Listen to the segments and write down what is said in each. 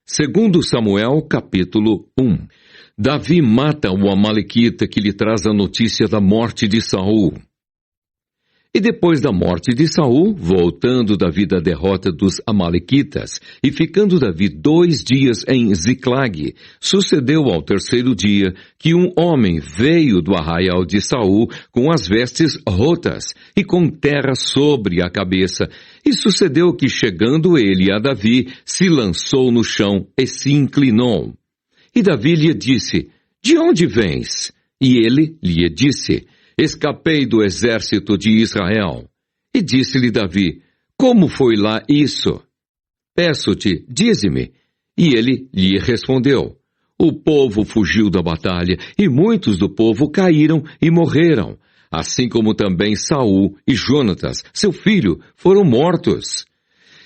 Segundo Samuel, capítulo 1. Davi mata o amalequita que lhe traz a notícia da morte de Saul. E depois da morte de Saul, voltando Davi da derrota dos amalequitas, e ficando Davi 2 dias em Ziclag, sucedeu ao 3º dia que um homem veio do arraial de Saul com as vestes rotas e com terra sobre a cabeça. E sucedeu que, chegando ele a Davi, se lançou no chão e se inclinou. E Davi lhe disse: De onde vens? E ele lhe disse: Escapei do exército de Israel. E disse-lhe Davi: Como foi lá isso? Peço-te, dize-me. E ele lhe respondeu: O povo fugiu da batalha, e muitos do povo caíram e morreram, assim como também Saul e Jonatas, seu filho, foram mortos.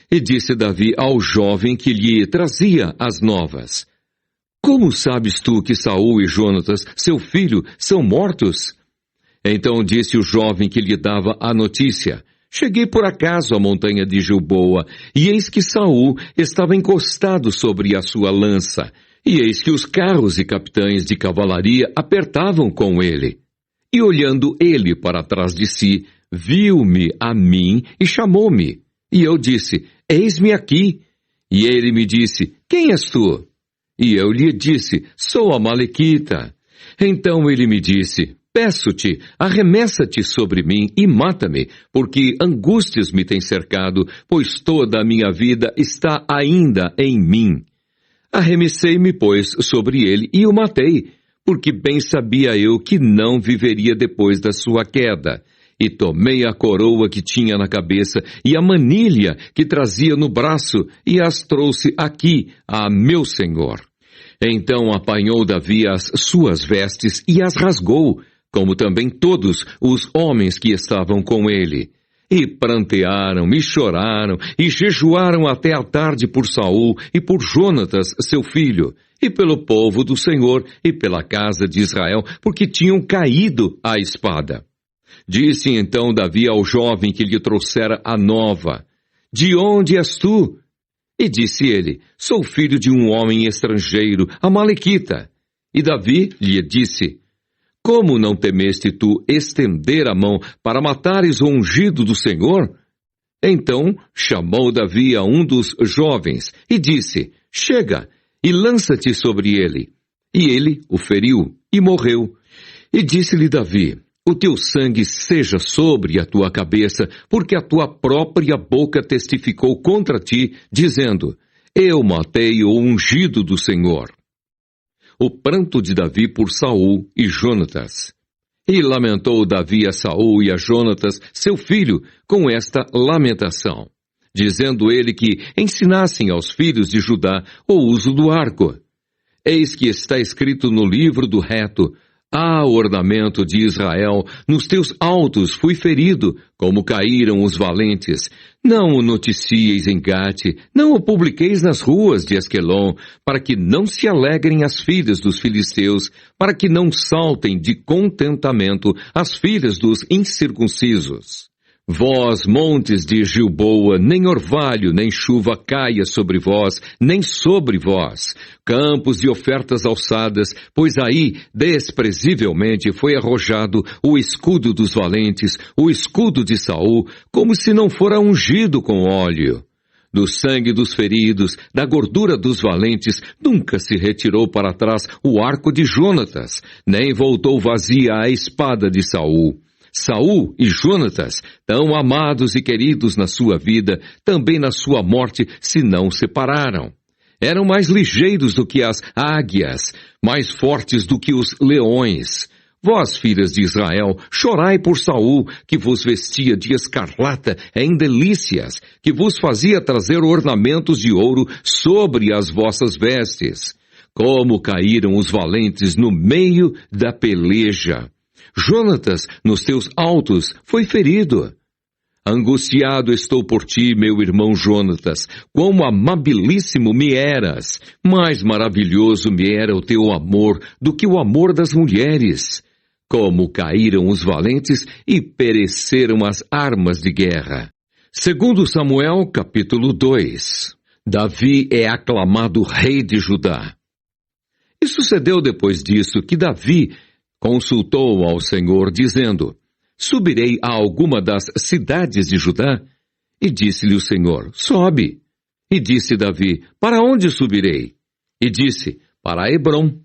E disse Davi ao jovem que lhe trazia as novas: Como sabes tu que Saul e Jonatas, seu filho, são mortos? Então disse o jovem que lhe dava a notícia: Cheguei por acaso à montanha de Gilboa, e eis que Saul estava encostado sobre a sua lança, e eis que os carros e capitães de cavalaria apertavam com ele. E olhando ele para trás de si, viu-me a mim e chamou-me. E eu disse: Eis-me aqui. E ele me disse: Quem és tu? E eu lhe disse: Sou amalequita. Então ele me disse: Peço-te, arremessa-te sobre mim e mata-me, porque angústias me têm cercado, pois toda a minha vida está ainda em mim. Arremessei-me, pois, sobre ele e o matei, porque bem sabia eu que não viveria depois da sua queda. E tomei a coroa que tinha na cabeça e a manilha que trazia no braço e as trouxe aqui a meu senhor. Então apanhou Davi as suas vestes e as rasgou, como também todos os homens que estavam com ele. E prantearam, e choraram, e jejuaram até a tarde por Saul e por Jonatas, seu filho, e pelo povo do Senhor e pela casa de Israel, porque tinham caído à espada. Disse então Davi ao jovem que lhe trouxera a nova: De onde és tu? E disse ele: Sou filho de um homem estrangeiro, amalequita. E Davi lhe disse: Como não temeste tu estender a mão para matares o ungido do Senhor? Então chamou Davi a um dos jovens e disse: Chega e lança-te sobre ele. E ele o feriu e morreu. E disse-lhe Davi: O teu sangue seja sobre a tua cabeça, porque a tua própria boca testificou contra ti, dizendo: Eu matei o ungido do Senhor. O pranto de Davi por Saul e Jonatas. E lamentou Davi a Saul e a Jonatas, seu filho, com esta lamentação, dizendo ele que ensinassem aos filhos de Judá o uso do arco. Eis que está escrito no livro do reto: Ah, ornamento de Israel, nos teus altos fui ferido, como caíram os valentes. Não o noticieis em Gate, não o publiqueis nas ruas de Asquelon, para que não se alegrem as filhas dos filisteus, para que não saltem de contentamento as filhas dos incircuncisos. Vós, montes de Gilboa, nem orvalho, nem chuva caia sobre vós, nem sobre vós, campos de ofertas alçadas, pois aí, desprezivelmente, foi arrojado o escudo dos valentes, o escudo de Saul, como se não fora ungido com óleo. Do sangue dos feridos, da gordura dos valentes, nunca se retirou para trás o arco de Jonatas, nem voltou vazia a espada de Saul. Saul e Jonatas, tão amados e queridos na sua vida, também na sua morte se não separaram. Eram mais ligeiros do que as águias, mais fortes do que os leões. Vós, filhas de Israel, chorai por Saul, que vos vestia de escarlata em delícias, que vos fazia trazer ornamentos de ouro sobre as vossas vestes. Como caíram os valentes no meio da peleja! Jonatas, nos teus altos, foi ferido. Angustiado estou por ti, meu irmão Jonatas, quão amabilíssimo me eras. Mais maravilhoso me era o teu amor do que o amor das mulheres. Como caíram os valentes e pereceram as armas de guerra. Segundo Samuel, capítulo 2. Davi é aclamado rei de Judá. E sucedeu depois disso que Davi consultou ao Senhor, dizendo: Subirei a alguma das cidades de Judá? E disse-lhe o Senhor: Sobe. E disse Davi: Para onde subirei? E disse: Para Hebrom.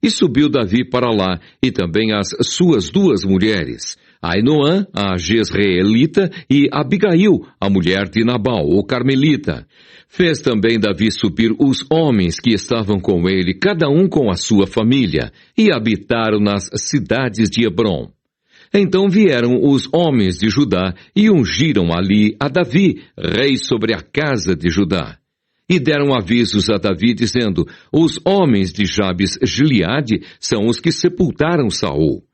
E subiu Davi para lá, e também as suas duas mulheres, Ainoã, a Jezreelita, e Abigail, a mulher de Nabal, o Carmelita. Fez também Davi subir os homens que estavam com ele, cada um com a sua família, e habitaram nas cidades de Hebrom. Então vieram os homens de Judá e ungiram ali a Davi, rei sobre a casa de Judá. E deram avisos a Davi, dizendo: Os homens de Jabes-Gileade são os que sepultaram Saul.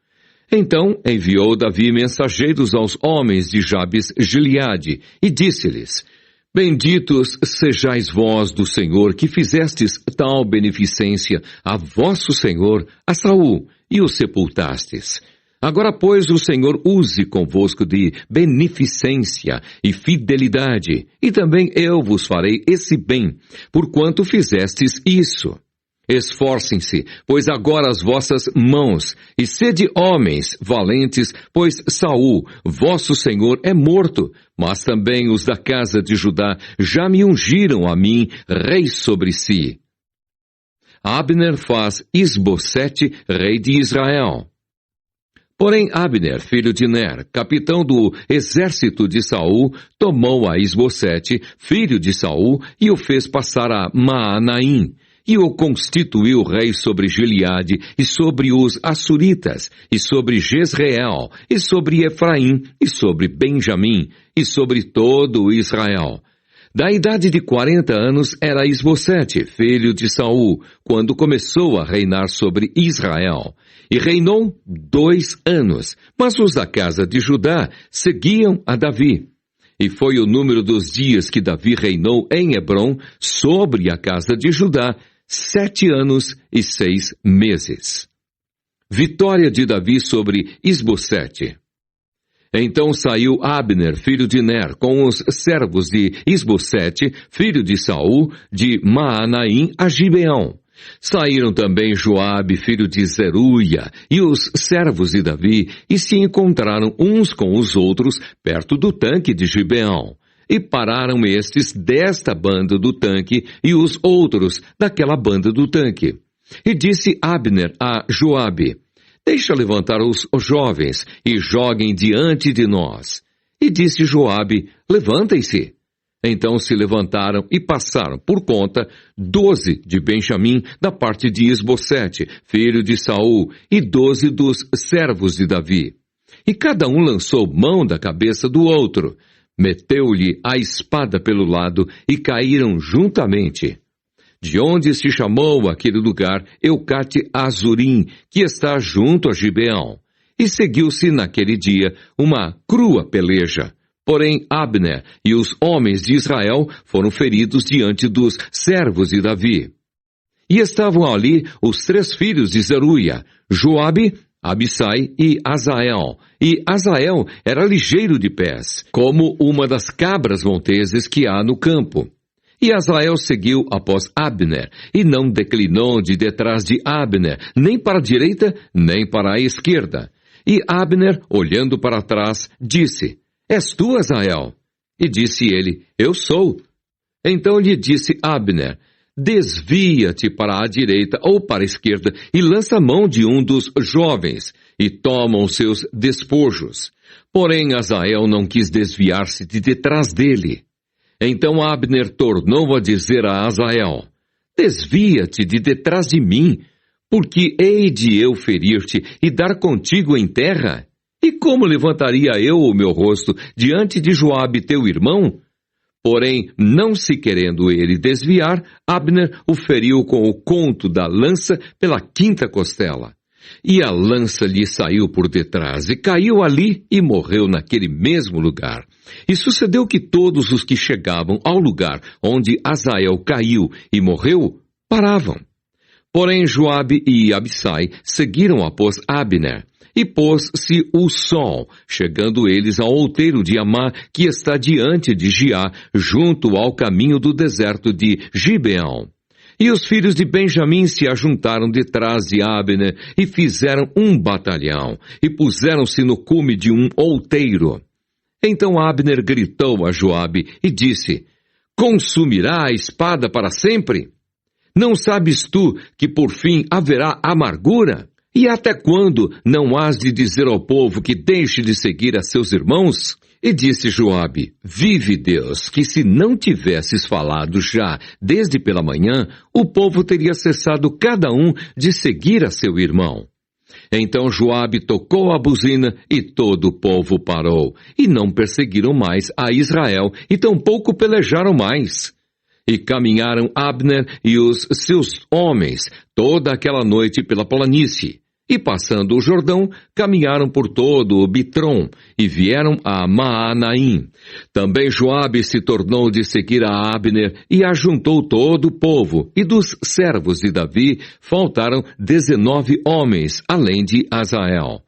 Então enviou Davi mensageiros aos homens de Jabes-Gileade e disse-lhes: Benditos sejais vós do Senhor, que fizestes tal beneficência a vosso Senhor, a Saul, e o sepultastes. Agora, pois, o Senhor use convosco de beneficência e fidelidade, e também eu vos farei esse bem, porquanto fizestes isso. Esforcem-se, pois agora as vossas mãos, e sede homens valentes, pois Saul, vosso Senhor, é morto, mas também os da casa de Judá já me ungiram a mim, rei sobre si. Abner faz Isbosete, rei de Israel. Porém Abner, filho de Ner, capitão do exército de Saul, tomou a Isbosete, filho de Saul, e o fez passar a Maanaim, e o constituiu rei sobre Gileade, e sobre os Assuritas, e sobre Jezreel, e sobre Efraim, e sobre Benjamim, e sobre todo Israel. Da idade de 40 anos era Isbosete, filho de Saul, quando começou a reinar sobre Israel. E reinou 2 anos, mas os da casa de Judá seguiam a Davi. E foi o número dos dias que Davi reinou em Hebrom sobre a casa de Judá, 7 anos e 6 meses. Vitória de Davi sobre Isbosete. Então saiu Abner, filho de Ner, com os servos de Isbosete, filho de Saul, de Maanaim a Gibeão. Saíram também Joabe, filho de Zeruia, e os servos de Davi, e se encontraram uns com os outros perto do tanque de Gibeão. E pararam estes desta banda do tanque e os outros daquela banda do tanque. E disse Abner a Joabe: Deixa levantar os jovens e joguem diante de nós. E disse Joabe: Levantem-se. Então se levantaram e passaram por conta 12 de Benjamim da parte de Isbosete, filho de Saul, e 12 dos servos de Davi. E cada um lançou mão da cabeça do outro, meteu-lhe a espada pelo lado e caíram juntamente. De onde se chamou aquele lugar Eucate Azurim, que está junto a Gibeão. E seguiu-se naquele dia uma crua peleja. Porém, Abner e os homens de Israel foram feridos diante dos servos de Davi. E estavam ali os 3 filhos de Zeruia, Joabe, Abissai e Azael. E Azael era ligeiro de pés, como uma das cabras monteses que há no campo. E Azael seguiu após Abner, e não declinou de detrás de Abner, nem para a direita, nem para a esquerda. E Abner, olhando para trás, disse: És tu, Azael? E disse ele: Eu sou. Então lhe disse Abner: Desvia-te para a direita ou para a esquerda e lança a mão de um dos jovens e toma os seus despojos. Porém Azael não quis desviar-se de detrás dele. Então Abner tornou a dizer a Azael: Desvia-te de detrás de mim, porque hei de eu ferir-te e dar contigo em terra? E como levantaria eu o meu rosto diante de Joabe teu irmão? Porém, não se querendo ele desviar, Abner o feriu com o conto da lança pela 5ª costela. E a lança lhe saiu por detrás, e caiu ali e morreu naquele mesmo lugar. E sucedeu que todos os que chegavam ao lugar onde Azael caiu e morreu, paravam. Porém Joabe e Abissai seguiram após Abner. E pôs-se o sol, chegando eles ao outeiro de Amá, que está diante de Giá, junto ao caminho do deserto de Gibeão. E os filhos de Benjamim se ajuntaram detrás de Abner e fizeram um batalhão, e puseram-se no cume de um outeiro. Então Abner gritou a Joabe e disse: Consumirá a espada para sempre? Não sabes tu que por fim haverá amargura? E até quando não hás de dizer ao povo que deixe de seguir a seus irmãos? E disse Joabe: Vive Deus, que se não tivesses falado já desde pela manhã, o povo teria cessado cada um de seguir a seu irmão. Então Joabe tocou a buzina e todo o povo parou, e não perseguiram mais a Israel, e tampouco pelejaram mais. E caminharam Abner e os seus homens toda aquela noite pela planície. E passando o Jordão, caminharam por todo o Bitrom, e vieram a Maanaim. Também Joabe se tornou de seguir a Abner, e ajuntou todo o povo, e dos servos de Davi faltaram 19 homens, além de Asael.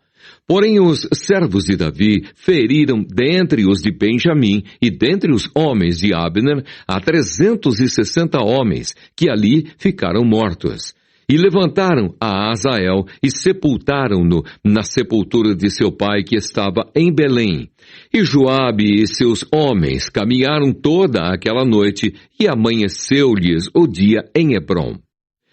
Porém os servos de Davi feriram dentre os de Benjamim e dentre os homens de Abner a 360 homens, que ali ficaram mortos. E levantaram a Asael e sepultaram-no na sepultura de seu pai que estava em Belém. E Joabe e seus homens caminharam toda aquela noite e amanheceu-lhes o dia em Hebrom.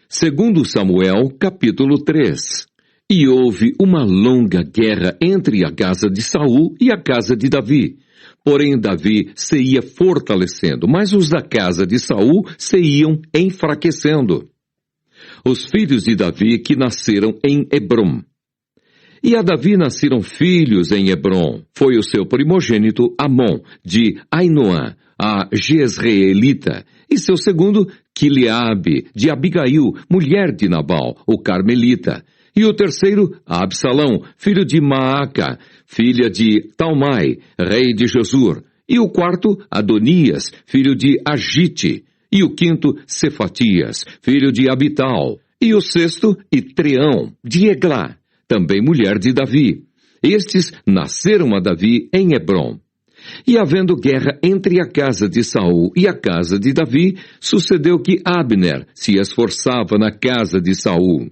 Segundo Samuel, capítulo 3. E houve uma longa guerra entre a casa de Saul e a casa de Davi. Porém Davi se ia fortalecendo, mas os da casa de Saul se iam enfraquecendo. Os filhos de Davi que nasceram em Hebrom. E a Davi nasceram filhos em Hebrom. Foi o seu primogênito Amon, de Ainoã, a Jezreelita, e seu segundo, Quileabe, de Abigail, mulher de Nabal, o Carmelita. E o terceiro, Absalão, filho de Maaca, filha de Talmai, rei de Josur. E o quarto, Adonias, filho de Agite. E o quinto, Cefatias, filho de Abital. E o sexto, Itreão, de Eglá, também mulher de Davi. Estes nasceram a Davi em Hebrom. E havendo guerra entre a casa de Saul e a casa de Davi, sucedeu que Abner se esforçava na casa de Saul.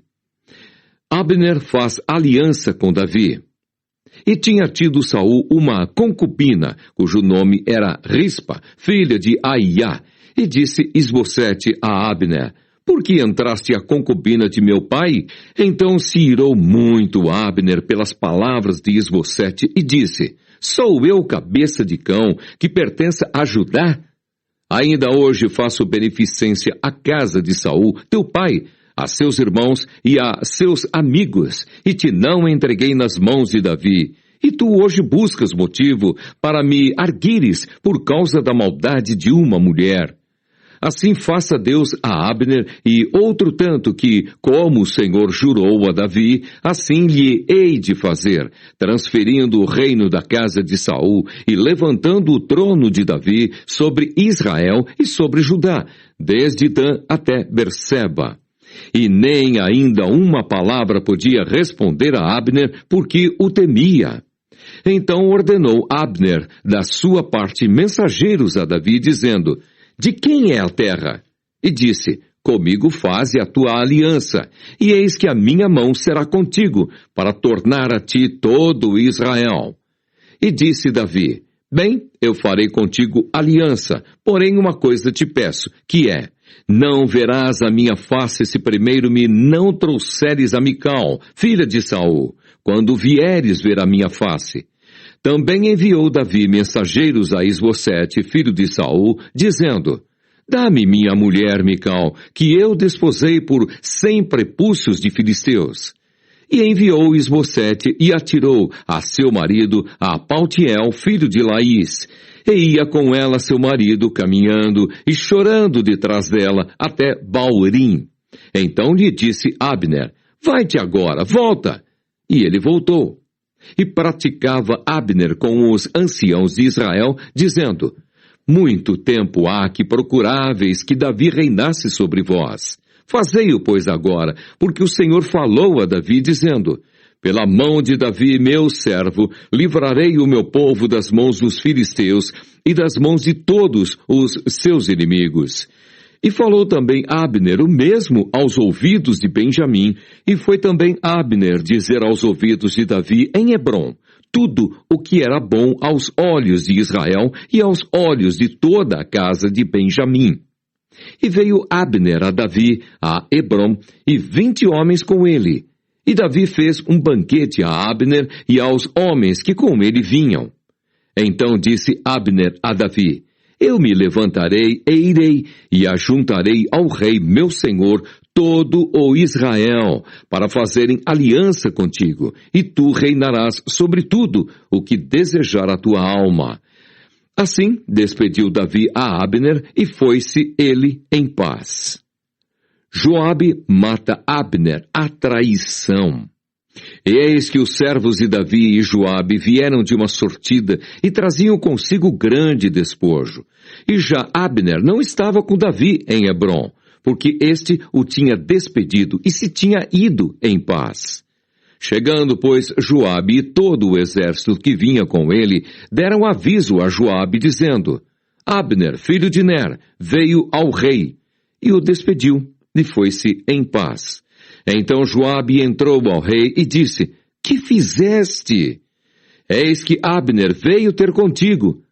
Abner faz aliança com Davi. E tinha tido Saul uma concubina, cujo nome era Rispa, filha de Aiá. E disse Isbosete a Abner: Por que entraste a concubina de meu pai? Então se irou muito Abner pelas palavras de Isbosete e disse: Sou eu cabeça de cão que pertence a Judá? Ainda hoje faço beneficência à casa de Saul, teu pai, a seus irmãos e a seus amigos, e te não entreguei nas mãos de Davi. E tu hoje buscas motivo para me arguires por causa da maldade de uma mulher. Assim faça Deus a Abner e outro tanto que, como o Senhor jurou a Davi, assim lhe hei de fazer, transferindo o reino da casa de Saul e levantando o trono de Davi sobre Israel e sobre Judá, desde Dan até Berseba. E nem ainda uma palavra podia responder a Abner, porque o temia. Então ordenou Abner, da sua parte, mensageiros a Davi, dizendo: De quem é a terra? E disse: Comigo faze a tua aliança, e eis que a minha mão será contigo, para tornar a ti todo Israel. E disse Davi: Bem, eu farei contigo aliança, porém uma coisa te peço, que é: não verás a minha face se primeiro me não trouxeres a Mical, filha de Saul, quando vieres ver a minha face. Também enviou Davi mensageiros a Isbosete, filho de Saul, dizendo: Dá-me minha mulher Mical, que eu desposei por 100 prepúcios de filisteus. E enviou Isbosete e atirou a seu marido a Paltiel, filho de Laís. E ia com ela seu marido caminhando e chorando detrás dela até Baurim. Então lhe disse Abner: Vai-te agora, volta. E ele voltou. E praticava Abner com os anciãos de Israel, dizendo: Muito tempo há que procuráveis que Davi reinasse sobre vós. Fazei-o, pois, agora, porque o Senhor falou a Davi, dizendo: Pela mão de Davi, meu servo, livrarei o meu povo das mãos dos filisteus e das mãos de todos os seus inimigos. E falou também Abner o mesmo aos ouvidos de Benjamim, e foi também Abner dizer aos ouvidos de Davi em Hebrom tudo o que era bom aos olhos de Israel e aos olhos de toda a casa de Benjamim. E veio Abner a Davi, a Hebrom, e 20 homens com ele. E Davi fez um banquete a Abner e aos homens que com ele vinham. Então disse Abner a Davi: Eu me levantarei e irei, e ajuntarei ao rei meu senhor todo o Israel, para fazerem aliança contigo, e tu reinarás sobre tudo o que desejar a tua alma. Assim despediu Davi a Abner, e foi-se ele em paz. Joabe mata Abner, a traição. Eis que os servos de Davi e Joabe vieram de uma sortida e traziam consigo grande despojo. E já Abner não estava com Davi em Hebrom, porque este o tinha despedido e se tinha ido em paz. Chegando, pois, Joabe e todo o exército que vinha com ele, deram aviso a Joabe, dizendo: Abner, filho de Ner, veio ao rei, e o despediu, e foi-se em paz. Então Joabe entrou ao rei e disse: Que fizeste? Eis que Abner veio ter contigo.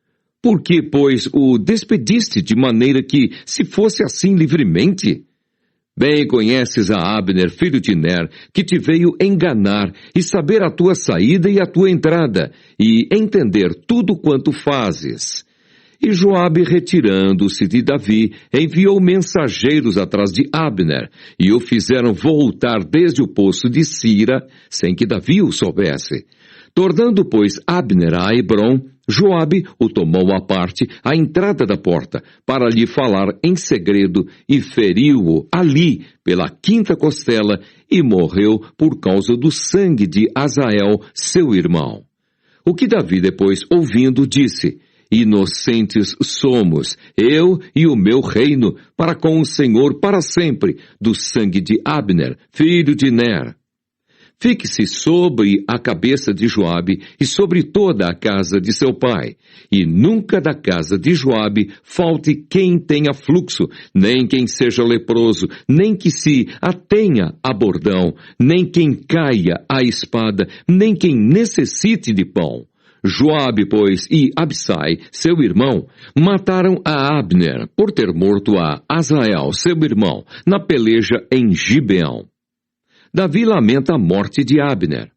Por que, pois, o despediste de maneira que se fosse assim livremente? Bem conheces a Abner, filho de Ner, que te veio enganar e saber a tua saída e a tua entrada, e entender tudo quanto fazes. E Joabe, retirando-se de Davi, enviou mensageiros atrás de Abner, e o fizeram voltar desde o poço de Sira, sem que Davi o soubesse. Tornando, pois, Abner a Hebrom, Joabe o tomou à parte à entrada da porta, para lhe falar em segredo, e feriu-o ali, pela quinta costela, e morreu por causa do sangue de Azael, seu irmão. O que Davi, depois ouvindo, disse: Inocentes somos, eu e o meu reino, para com o Senhor para sempre, do sangue de Abner, filho de Ner. Fique-se sobre a cabeça de Joabe e sobre toda a casa de seu pai, e nunca da casa de Joabe falte quem tenha fluxo, nem quem seja leproso, nem que se atenha a bordão, nem quem caia à espada, nem quem necessite de pão. Joabe, pois, e Absai, seu irmão, mataram a Abner, por ter morto a Azael, seu irmão, na peleja em Gibeão. Davi lamenta a morte de Abner.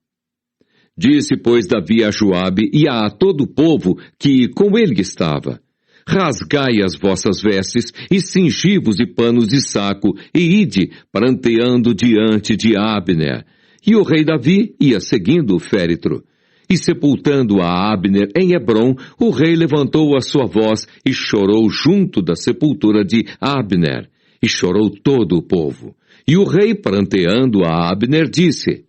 Disse, pois, Davi a Joabe e a todo o povo que com ele estava: Rasgai as vossas vestes e cingi-vos de panos de saco, e ide pranteando diante de Abner. E o rei Davi ia seguindo o féretro. E sepultando a Abner em Hebrom, o rei levantou a sua voz e chorou junto da sepultura de Abner. E chorou todo o povo. E o rei, pranteando a Abner, disse: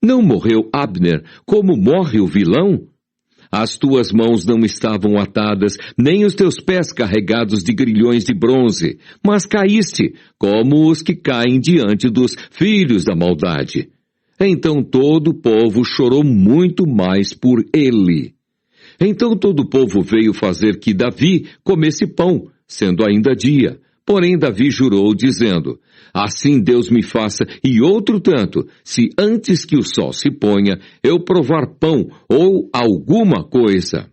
Não morreu Abner como morre o vilão? As tuas mãos não estavam atadas, nem os teus pés carregados de grilhões de bronze, mas caíste, como os que caem diante dos filhos da maldade. Então todo o povo chorou muito mais por ele. Então todo o povo veio fazer que Davi comesse pão, sendo ainda dia. Porém Davi jurou, dizendo: Assim Deus me faça e outro tanto, se antes que o sol se ponha, eu provar pão ou alguma coisa.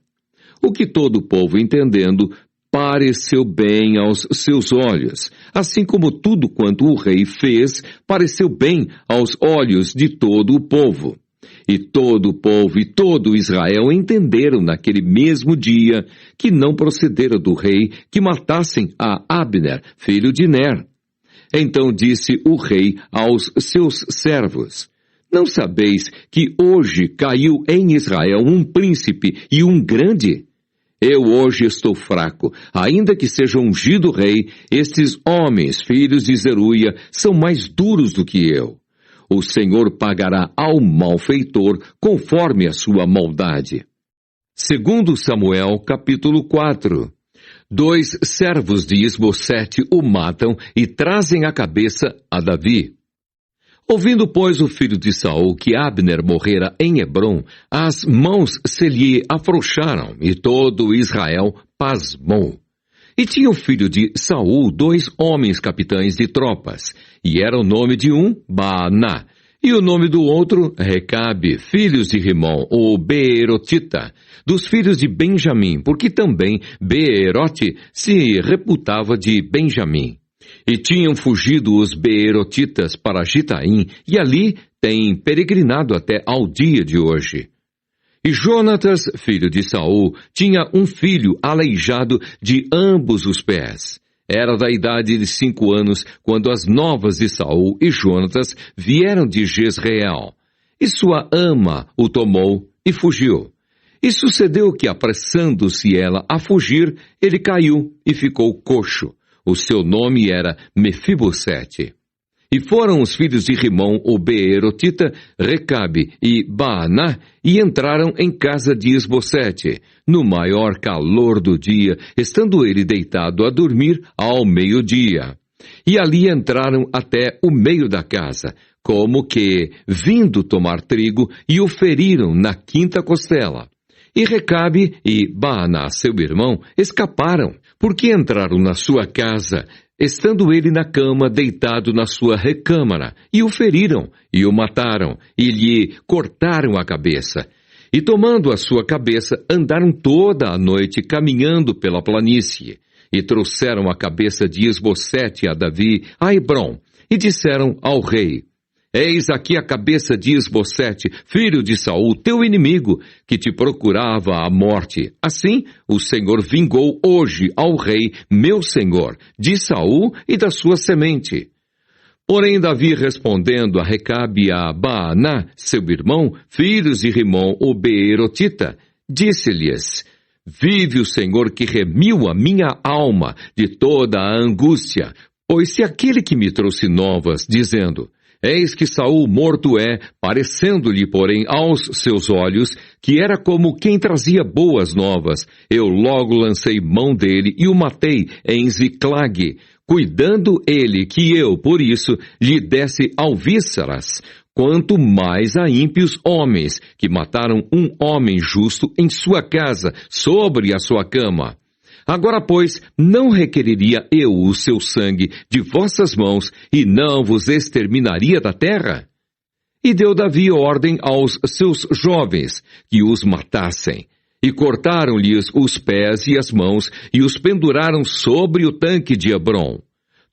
O que todo o povo entendendo, pareceu bem aos seus olhos, assim como tudo quanto o rei fez, pareceu bem aos olhos de todo o povo. E todo o povo e todo Israel entenderam naquele mesmo dia que não procedera do rei que matassem a Abner, filho de Ner. Então disse o rei aos seus servos: Não sabeis que hoje caiu em Israel um príncipe e um grande? Eu hoje estou fraco, ainda que seja ungido rei, estes homens, filhos de Zeruia, são mais duros do que eu. O Senhor pagará ao malfeitor conforme a sua maldade. Segundo Samuel, capítulo 4. 2 servos de Isbosete o matam e trazem a cabeça a Davi. Ouvindo, pois, o filho de Saul que Abner morrera em Hebrom, as mãos se lhe afrouxaram, e todo Israel pasmou. E tinha o filho de Saul 2 homens capitães de tropas, e era o nome de um Baaná, e o nome do outro Recabe, filhos de Rimom, o Beerotita, dos filhos de Benjamim, porque também Beerote se reputava de Benjamim. E tinham fugido os Beerotitas para Gitaim, e ali têm peregrinado até ao dia de hoje. E Jonatas, filho de Saul, tinha um filho aleijado de ambos os pés. Era da idade de 5 anos, quando as novas de Saul e Jonatas vieram de Jezreel. E sua ama o tomou e fugiu. E sucedeu que, apressando-se ela a fugir, ele caiu e ficou coxo. O seu nome era Mefibosete. E foram os filhos de Rimom, o Beerotita, Recabe e Baaná, e entraram em casa de Isbosete, no maior calor do dia, estando ele deitado a dormir ao meio-dia. E ali entraram até o meio da casa, como que, vindo tomar trigo, e o feriram na quinta costela. E Recabe e Baaná, seu irmão, escaparam, porque entraram na sua casa, estando ele na cama, deitado na sua recâmara, e o feriram, e o mataram, e lhe cortaram a cabeça. E tomando a sua cabeça, andaram toda a noite caminhando pela planície, e trouxeram a cabeça de Isbosete a Davi, a Hebrom, e disseram ao rei: Eis aqui a cabeça de Isbosete, filho de Saul, teu inimigo, que te procurava a morte. Assim, o Senhor vingou hoje ao rei, meu senhor, de Saul e da sua semente. Porém, Davi, respondendo a Recabe e a Baaná, seu irmão, filhos de Rimom, o Beerotita, disse-lhes: Vive o Senhor que remiu a minha alma de toda a angústia, pois se aquele que me trouxe novas, dizendo: Eis que Saul morto é, parecendo-lhe, porém, aos seus olhos, que era como quem trazia boas novas. Eu logo lancei mão dele e o matei em Ziclague, cuidando ele que eu, por isso, lhe desse alvíceras. Quanto mais a ímpios homens, que mataram um homem justo em sua casa, sobre a sua cama. Agora, pois, não requeriria eu o seu sangue de vossas mãos, e não vos exterminaria da terra? E deu Davi ordem aos seus jovens, que os matassem. E cortaram-lhes os pés e as mãos, e os penduraram sobre o tanque de Hebrom.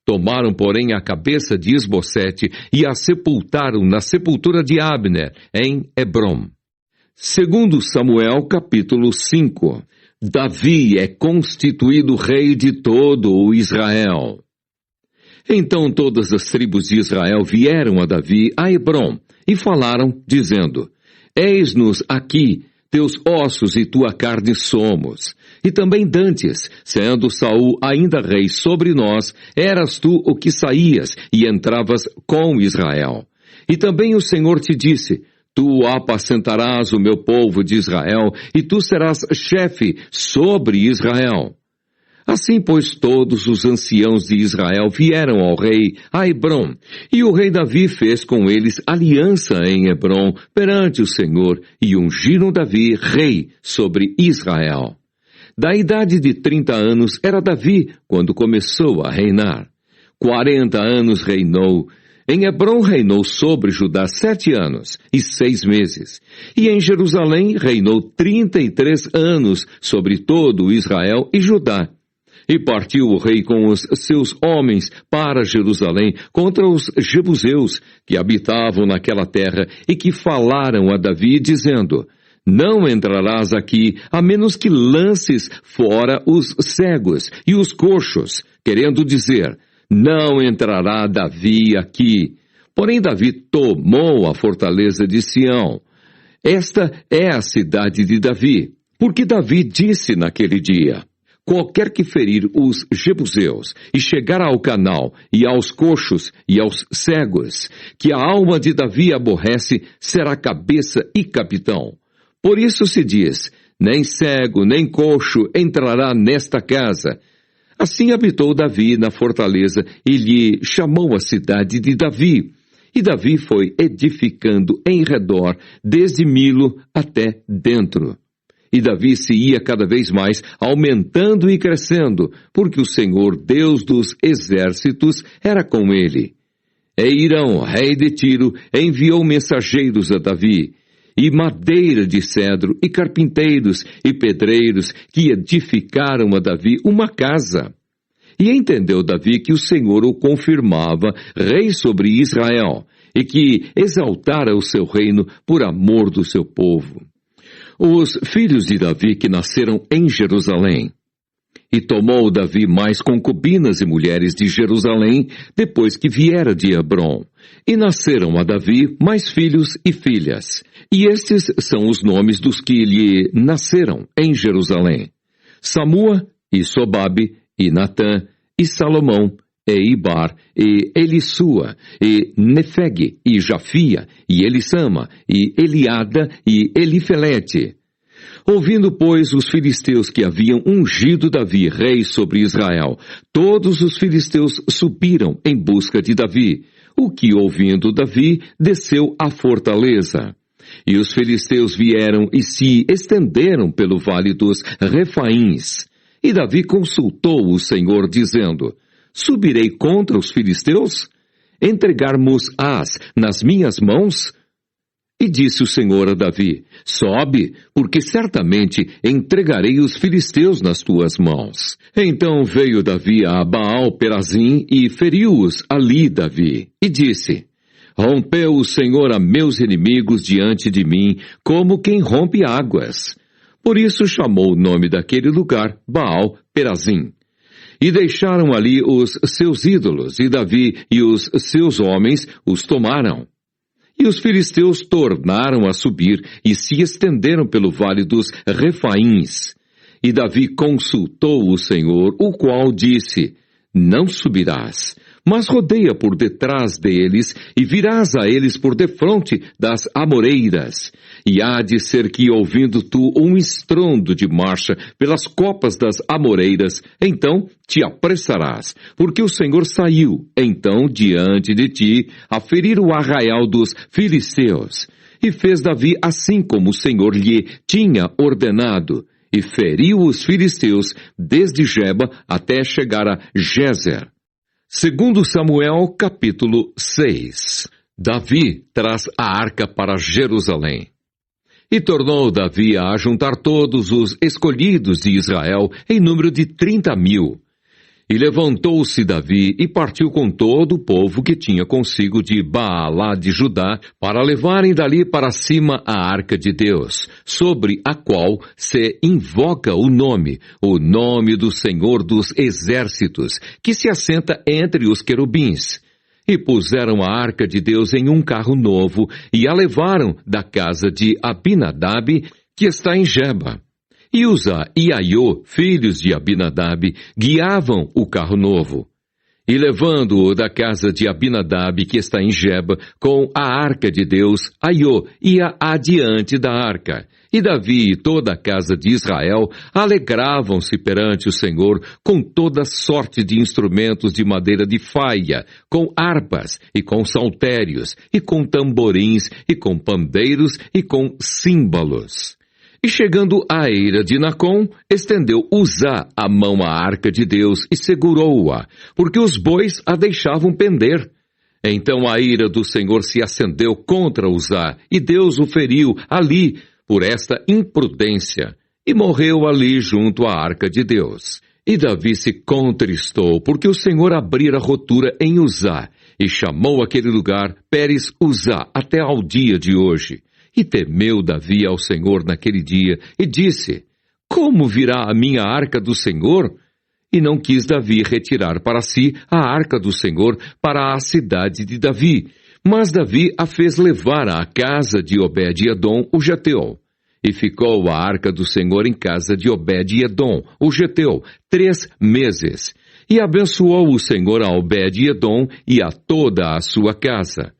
Tomaram, porém, a cabeça de Isbosete, e a sepultaram na sepultura de Abner, em Hebrom. Segundo Samuel, capítulo 5. Davi é constituído rei de todo o Israel. Então todas as tribos de Israel vieram a Davi a Hebrom e falaram, dizendo: Eis-nos aqui, teus ossos e tua carne somos. E também dantes, sendo Saul ainda rei sobre nós, eras tu o que saías e entravas com Israel. E também o Senhor te disse: Tu apacentarás o meu povo de Israel, e tu serás chefe sobre Israel. Assim, pois, todos os anciãos de Israel vieram ao rei a Hebrom, e o rei Davi fez com eles aliança em Hebrom perante o Senhor, e ungiram Davi rei sobre Israel. Da idade de 30 anos era Davi quando começou a reinar. 40 anos reinou. Em Hebrom reinou sobre Judá 7 anos e 6 meses, e em Jerusalém reinou 33 anos sobre todo Israel e Judá. E partiu o rei com os seus homens para Jerusalém contra os jebuseus que habitavam naquela terra e que falaram a Davi, dizendo: Não entrarás aqui, a menos que lances fora os cegos e os coxos, querendo dizer: Não entrará Davi aqui. Porém Davi tomou a fortaleza de Sião. Esta é a cidade de Davi, porque Davi disse naquele dia: Qualquer que ferir os jebuseus e chegar ao canal e aos coxos e aos cegos, que a alma de Davi aborrece, será cabeça e capitão. Por isso se diz: Nem cego, nem coxo entrará nesta casa. Assim habitou Davi na fortaleza e lhe chamou a cidade de Davi. E Davi foi edificando em redor, desde Milo até dentro. E Davi se ia cada vez mais aumentando e crescendo, porque o Senhor, Deus dos exércitos, era com ele. E Irão, rei de Tiro, enviou mensageiros a Davi, e madeira de cedro, e carpinteiros, e pedreiros, que edificaram a Davi uma casa. E entendeu Davi que o Senhor o confirmava rei sobre Israel, e que exaltara o seu reino por amor do seu povo. Os filhos de Davi que nasceram em Jerusalém. E tomou Davi mais concubinas e mulheres de Jerusalém, depois que viera de Hebrom. E nasceram a Davi mais filhos e filhas. E estes são os nomes dos que lhe nasceram em Jerusalém: Samua, e Sobabe, e Natã, e Salomão, e Ibar, e Elissua, e Nefeg, e Jafia, e Elissama, e Eliada, e Elifelete. Ouvindo, pois, os filisteus que haviam ungido Davi rei sobre Israel, todos os filisteus subiram em busca de Davi, o que, ouvindo Davi, desceu à fortaleza. E os filisteus vieram e se estenderam pelo vale dos Refaíns. E Davi consultou o Senhor, dizendo: Subirei contra os filisteus? Entregar-mos-ás nas minhas mãos? E disse o Senhor a Davi: Sobe, porque certamente entregarei os filisteus nas tuas mãos. Então veio Davi a Baal-Perazim e feriu-os ali Davi. E disse: Rompeu o Senhor a meus inimigos diante de mim, como quem rompe águas. Por isso chamou o nome daquele lugar Baal-Perazim. E deixaram ali os seus ídolos, e Davi e os seus homens os tomaram. E os filisteus tornaram a subir e se estenderam pelo vale dos Refaíns. E Davi consultou o Senhor, o qual disse: Não subirás, mas rodeia por detrás deles e virás a eles por defronte das amoreiras. E há de ser que, ouvindo tu um estrondo de marcha pelas copas das amoreiras, então te apressarás, porque o Senhor saiu, então, diante de ti, a ferir o arraial dos filisteus. E fez Davi assim como o Senhor lhe tinha ordenado, e feriu os filisteus desde Geba até chegar a Gézer. Segundo Samuel, capítulo 6. Davi traz a arca para Jerusalém. E tornou Davi a ajuntar todos os escolhidos de Israel em número de 30.000. E levantou-se Davi e partiu com todo o povo que tinha consigo de Baalá de Judá, para levarem dali para cima a arca de Deus, sobre a qual se invoca o nome do Senhor dos exércitos, que se assenta entre os querubins. E puseram a arca de Deus em um carro novo, e a levaram da casa de Abinadab, que está em Geba. E Uza e Aiô, filhos de Abinadab, guiavam o carro novo. E levando-o da casa de Abinadab, que está em Geba, com a arca de Deus, Aiô ia adiante da arca. E Davi e toda a casa de Israel alegravam-se perante o Senhor com toda sorte de instrumentos de madeira de faia, com harpas e com saltérios, e com tamborins, e com pandeiros, e com símbolos. E chegando à eira de Nacon, estendeu Uzá a mão à arca de Deus e segurou-a, porque os bois a deixavam pender. Então a ira do Senhor se acendeu contra Uzá, e Deus o feriu ali por esta imprudência, e morreu ali junto à arca de Deus. E Davi se contristou, porque o Senhor abrira rotura em Uzá, e chamou aquele lugar Pérez Uzá até ao dia de hoje. E temeu Davi ao Senhor naquele dia, e disse: Como virá a minha arca do Senhor? E não quis Davi retirar para si a arca do Senhor para a cidade de Davi. Mas Davi a fez levar à casa de Obed-edom, o Geteu. E ficou a arca do Senhor em casa de Obed-edom, o Geteu, 3 meses. E abençoou o Senhor a Obed-edom e a toda a sua casa.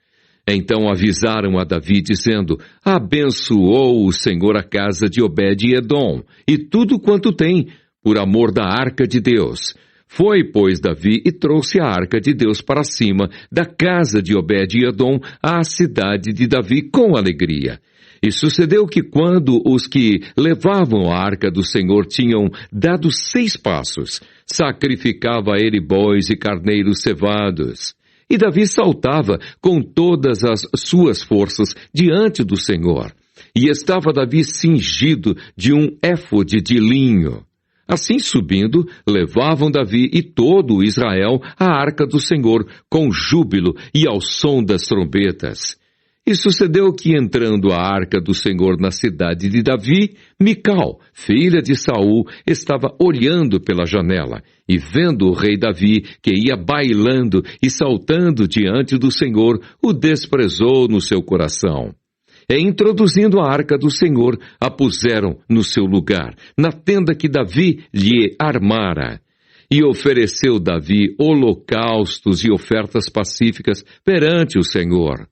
Então avisaram a Davi, dizendo: Abençoou o Senhor a casa de Obed-edom, e tudo quanto tem, por amor da arca de Deus. Foi, pois, Davi e trouxe a arca de Deus para cima da casa de Obed-edom à cidade de Davi com alegria. E sucedeu que quando os que levavam a arca do Senhor tinham dado 6 passos, sacrificava a ele bois e carneiros cevados. E Davi saltava com todas as suas forças diante do Senhor. E estava Davi cingido de um éfode de linho. Assim subindo, levavam Davi e todo Israel à arca do Senhor com júbilo e ao som das trombetas. E sucedeu que, entrando a arca do Senhor na cidade de Davi, Mical, filha de Saul, estava olhando pela janela, e vendo o rei Davi, que ia bailando e saltando diante do Senhor, o desprezou no seu coração. E introduzindo a arca do Senhor, a puseram no seu lugar, na tenda que Davi lhe armara. E ofereceu Davi holocaustos e ofertas pacíficas perante o Senhor.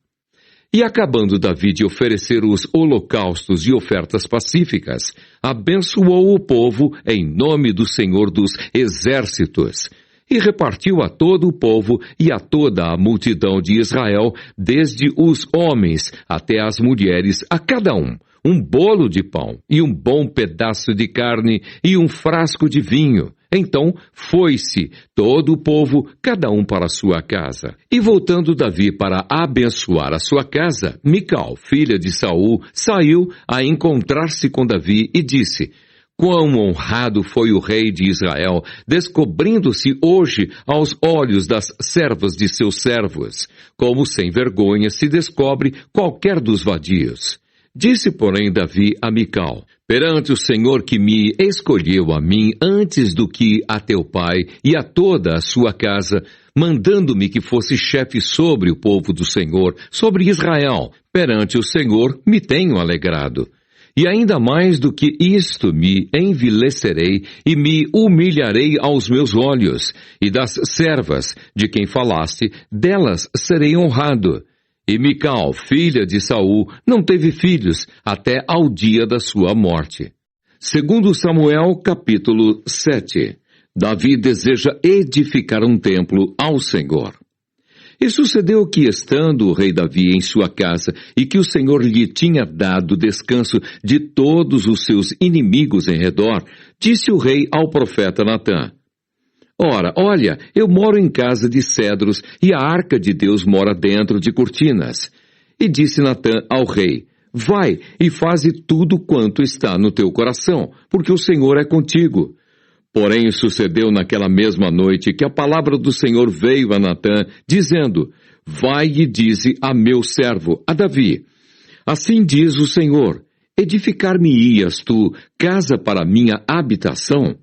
E acabando Davi de oferecer os holocaustos e ofertas pacíficas, abençoou o povo em nome do Senhor dos Exércitos, e repartiu a todo o povo e a toda a multidão de Israel, desde os homens até as mulheres, a cada um bolo de pão e um bom pedaço de carne e um frasco de vinho. Então foi-se todo o povo, cada um para a sua casa. E voltando Davi para abençoar a sua casa, Mical, filha de Saul, saiu a encontrar-se com Davi e disse: Quão honrado foi o rei de Israel, descobrindo-se hoje aos olhos das servas de seus servos, como sem vergonha se descobre qualquer dos vadios. Disse, porém, Davi a Mical: Perante o Senhor que me escolheu a mim antes do que a teu pai e a toda a sua casa, mandando-me que fosse chefe sobre o povo do Senhor, sobre Israel, perante o Senhor me tenho alegrado. E ainda mais do que isto me envilecerei e me humilharei aos meus olhos, e das servas de quem falaste, delas serei honrado. E Mical, filha de Saul, não teve filhos até ao dia da sua morte. Segundo Samuel, capítulo 7. Davi deseja edificar um templo ao Senhor. E sucedeu que, estando o rei Davi em sua casa, e que o Senhor lhe tinha dado descanso de todos os seus inimigos em redor, disse o rei ao profeta Natã: Ora, olha, eu moro em casa de cedros, e a arca de Deus mora dentro de cortinas. E disse Natã ao rei: Vai e faze tudo quanto está no teu coração, porque o Senhor é contigo. Porém sucedeu naquela mesma noite que a palavra do Senhor veio a Natã, dizendo: Vai e dize a meu servo, a Davi: Assim diz o Senhor: Edificar-me-ias tu casa para minha habitação?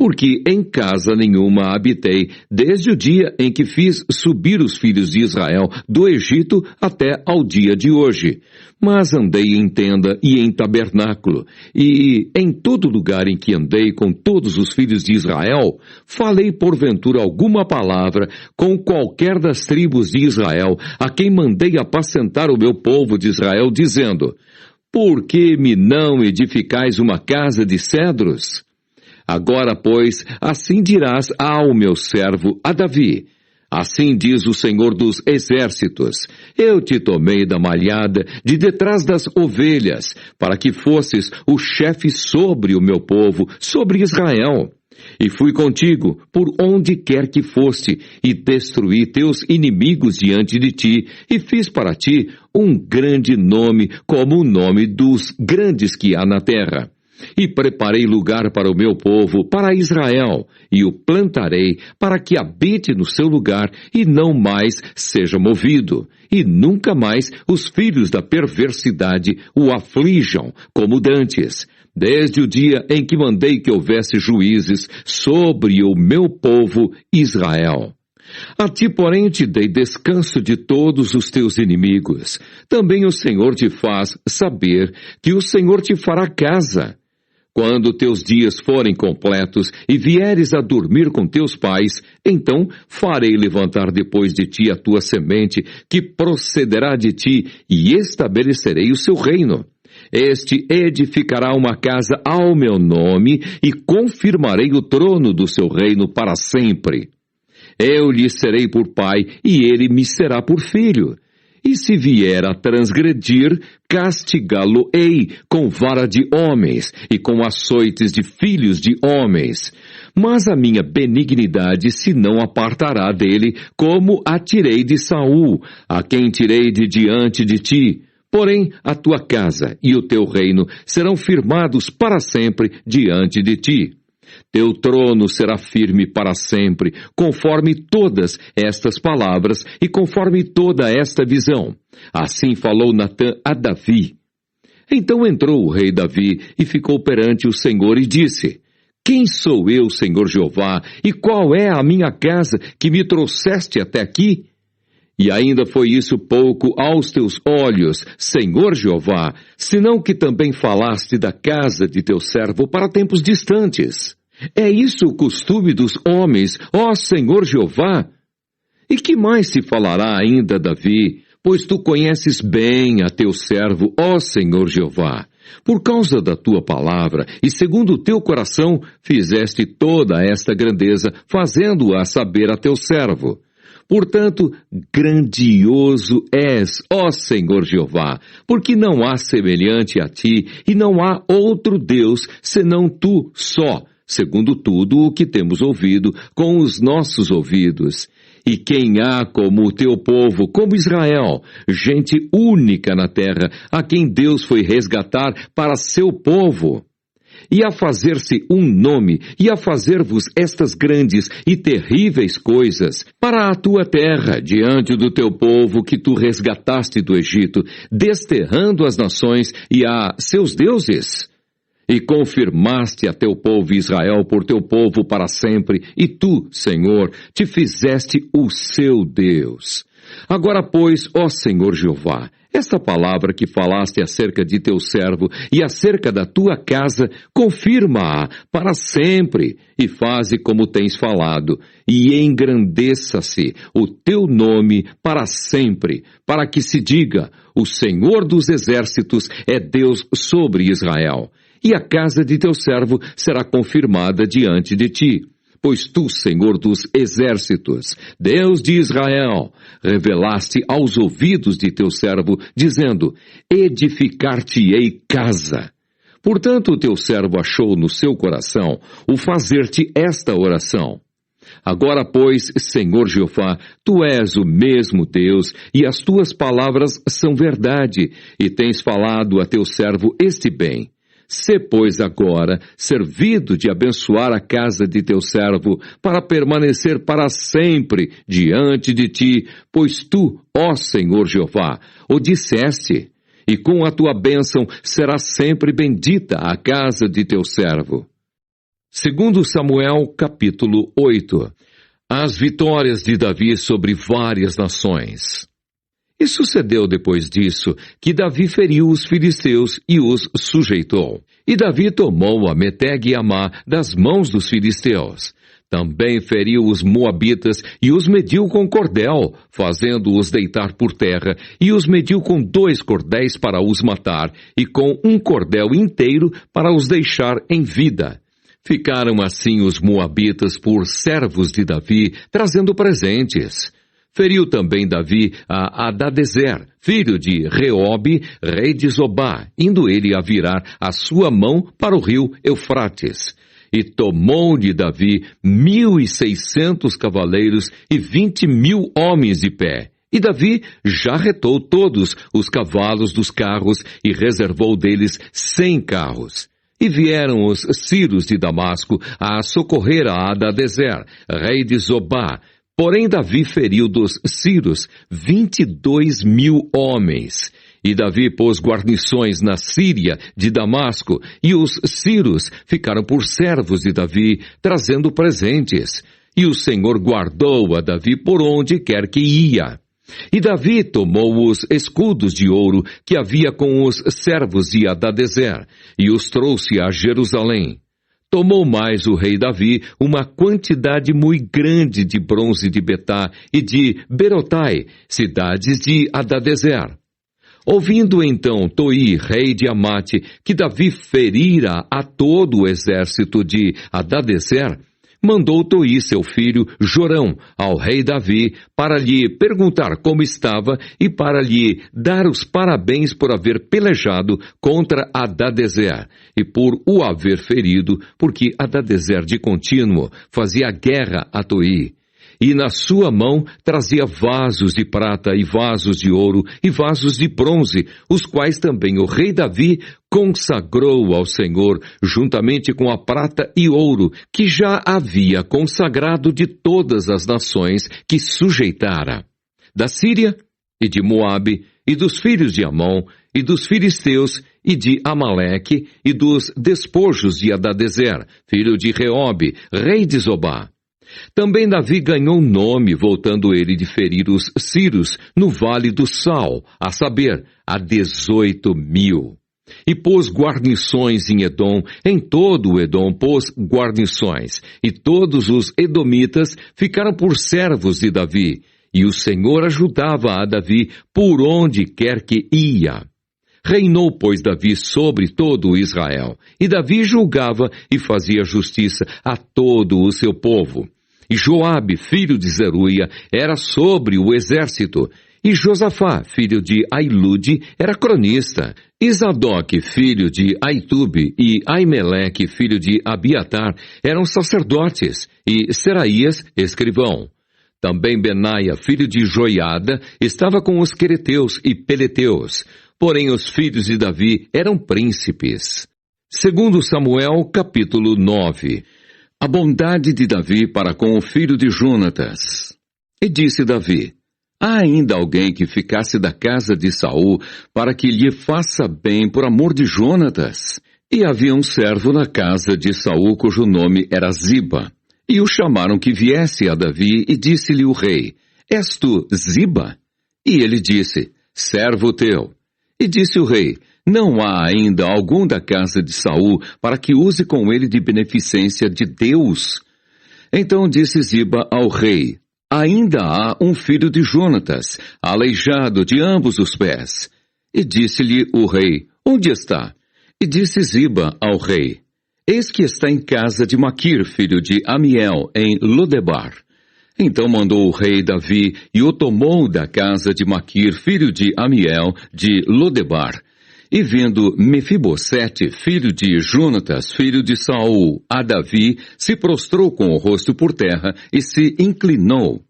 Porque em casa nenhuma habitei, desde o dia em que fiz subir os filhos de Israel do Egito até ao dia de hoje. Mas andei em tenda e em tabernáculo, e em todo lugar em que andei com todos os filhos de Israel, falei porventura alguma palavra com qualquer das tribos de Israel, a quem mandei apacentar o meu povo de Israel, dizendo: Por que me não edificais uma casa de cedros? Agora, pois, assim dirás ao meu servo, a Davi: Assim diz o Senhor dos Exércitos: Eu te tomei da malhada de detrás das ovelhas, para que fosses o chefe sobre o meu povo, sobre Israel. E fui contigo por onde quer que foste, e destruí teus inimigos diante de ti, e fiz para ti um grande nome, como o nome dos grandes que há na terra. E preparei lugar para o meu povo, para Israel, e o plantarei para que habite no seu lugar e não mais seja movido, e nunca mais os filhos da perversidade o aflijam como dantes, desde o dia em que mandei que houvesse juízes sobre o meu povo Israel. A ti, porém, te dei descanso de todos os teus inimigos. Também o Senhor te faz saber que o Senhor te fará casa. Quando teus dias forem completos e vieres a dormir com teus pais, então farei levantar depois de ti a tua semente, que procederá de ti, e estabelecerei o seu reino. este edificará uma casa ao meu nome e confirmarei o trono do seu reino para sempre. Eu lhe serei por pai e ele me será por filho. E se vier a transgredir, castigá-lo-ei com vara de homens e com açoites de filhos de homens. Mas a minha benignidade se não apartará dele, como a tirei de Saul, a quem tirei de diante de ti. Porém, a tua casa e o teu reino serão firmados para sempre diante de ti. Teu trono será firme para sempre, conforme todas estas palavras e conforme toda esta visão. Assim falou Natã a Davi. Então entrou o rei Davi e ficou perante o Senhor e disse: Quem sou eu, Senhor Jeová, e qual é a minha casa que me trouxeste até aqui? E ainda foi isso pouco aos teus olhos, Senhor Jeová, senão que também falaste da casa de teu servo para tempos distantes. É isso o costume dos homens, ó Senhor Jeová? E que mais se falará ainda, Davi? Pois tu conheces bem a teu servo, ó Senhor Jeová. Por causa da tua palavra e segundo o teu coração, fizeste toda esta grandeza, fazendo-a saber a teu servo. Portanto, grandioso és, ó Senhor Jeová, porque não há semelhante a ti e não há outro Deus senão tu só, segundo tudo o que temos ouvido com os nossos ouvidos. E quem há como o teu povo, como Israel, gente única na terra, a quem Deus foi resgatar para seu povo? E a fazer-se um nome, e a fazer-vos estas grandes e terríveis coisas, para a tua terra, diante do teu povo que tu resgataste do Egito, desterrando as nações e a seus deuses? E confirmaste a teu povo Israel por teu povo para sempre, e tu, Senhor, te fizeste o seu Deus. Agora, pois, ó Senhor Jeová, esta palavra que falaste acerca de teu servo e acerca da tua casa, confirma-a para sempre, e faze como tens falado, e engrandeça-se o teu nome para sempre, para que se diga, o Senhor dos exércitos é Deus sobre Israel. E a casa de teu servo será confirmada diante de ti. Pois tu, Senhor dos exércitos, Deus de Israel, revelaste aos ouvidos de teu servo, dizendo, edificar-te-ei casa. Portanto, o teu servo achou no seu coração o fazer-te esta oração. Agora, pois, Senhor Jeová, tu és o mesmo Deus, e as tuas palavras são verdade, e tens falado a teu servo este bem. Sê, pois, agora servido de abençoar a casa de teu servo, para permanecer para sempre diante de ti, pois tu, ó Senhor Jeová, o disseste, e com a tua bênção será sempre bendita a casa de teu servo. Segundo Samuel, capítulo 8. As vitórias de Davi sobre várias nações. E sucedeu depois disso, que Davi feriu os filisteus e os sujeitou. E Davi tomou a Meteg e Amá das mãos dos filisteus. Também feriu os moabitas e os mediu com cordel, fazendo-os deitar por terra, e os mediu com 2 cordéis para os matar, e com 1 cordel inteiro para os deixar em vida. Ficaram assim os moabitas por servos de Davi, trazendo presentes. Feriu também Davi a Hadadezer, filho de Reobe, rei de Zobá, indo ele a virar a sua mão para o rio Eufrates. E tomou de Davi 1.600 cavaleiros e 20.000 homens de pé. E Davi jarretou todos os cavalos dos carros e reservou deles 100 carros. E vieram os sírios de Damasco a socorrer a Hadadezer, rei de Zobá. Porém, Davi feriu dos sírios 22.000 homens. E Davi pôs guarnições na Síria de Damasco, e os sírios ficaram por servos de Davi, trazendo presentes. E o Senhor guardou a Davi por onde quer que ia. E Davi tomou os escudos de ouro que havia com os servos de Hadadezer, e os trouxe a Jerusalém. Tomou mais o rei Davi uma quantidade muito grande de bronze de Betá e de Berotai, cidades de Hadadezer. Ouvindo então Toi, rei de Amate, que Davi ferira a todo o exército de Hadadezer, mandou Toi, seu filho, Jorão, ao rei Davi, para lhe perguntar como estava e para lhe dar os parabéns por haver pelejado contra Hadadezer e por o haver ferido, porque Hadadezer de contínuo fazia guerra a Toi. E na sua mão trazia vasos de prata e vasos de ouro e vasos de bronze, os quais também o rei Davi consagrou ao Senhor, juntamente com a prata e ouro, que já havia consagrado de todas as nações que sujeitara, da Síria e de Moabe, e dos filhos de Amon, e dos filisteus, e de Amaleque, e dos despojos de Hadadezer, filho de Reobe, rei de Zobá. Também Davi ganhou nome, voltando ele de ferir os sírios no vale do Sal, a saber, a 18.000. E pôs guarnições em Edom, em todo o Edom pôs guarnições, e todos os edomitas ficaram por servos de Davi, e o Senhor ajudava a Davi por onde quer que ia. Reinou, pois, Davi sobre todo o Israel, e Davi julgava e fazia justiça a todo o seu povo. E Joabe, filho de Zeruia, era sobre o exército. E Josafá, filho de Ailude, era cronista. E Zadok, filho de Aitube, e Aimeleque, filho de Abiatar, eram sacerdotes. E Seraías, escrivão. Também Benaia, filho de Joiada, estava com os quereteus e peleteus. Porém os filhos de Davi eram príncipes. Segundo Samuel, capítulo 9. A bondade de Davi para com o filho de Jonatas. E disse Davi: há ainda alguém que ficasse da casa de Saul para que lhe faça bem por amor de Jonatas? E havia um servo na casa de Saul cujo nome era Ziba. E o chamaram que viesse a Davi e disse-lhe o rei: és tu Ziba? E ele disse: servo teu. E disse o rei: não há ainda algum da casa de Saul para que use com ele de beneficência de Deus? Então disse Ziba ao rei: ainda há um filho de Jonatas, aleijado de ambos os pés. E disse-lhe o rei: onde está? E disse Ziba ao rei: eis que está em casa de Maquir, filho de Amiel, em Lodebar. Então mandou o rei Davi e o tomou da casa de Maquir, filho de Amiel, de Lodebar. E vendo Mefibosete, filho de Jonatas, filho de Saul, a Davi, se prostrou com o rosto por terra e se inclinou.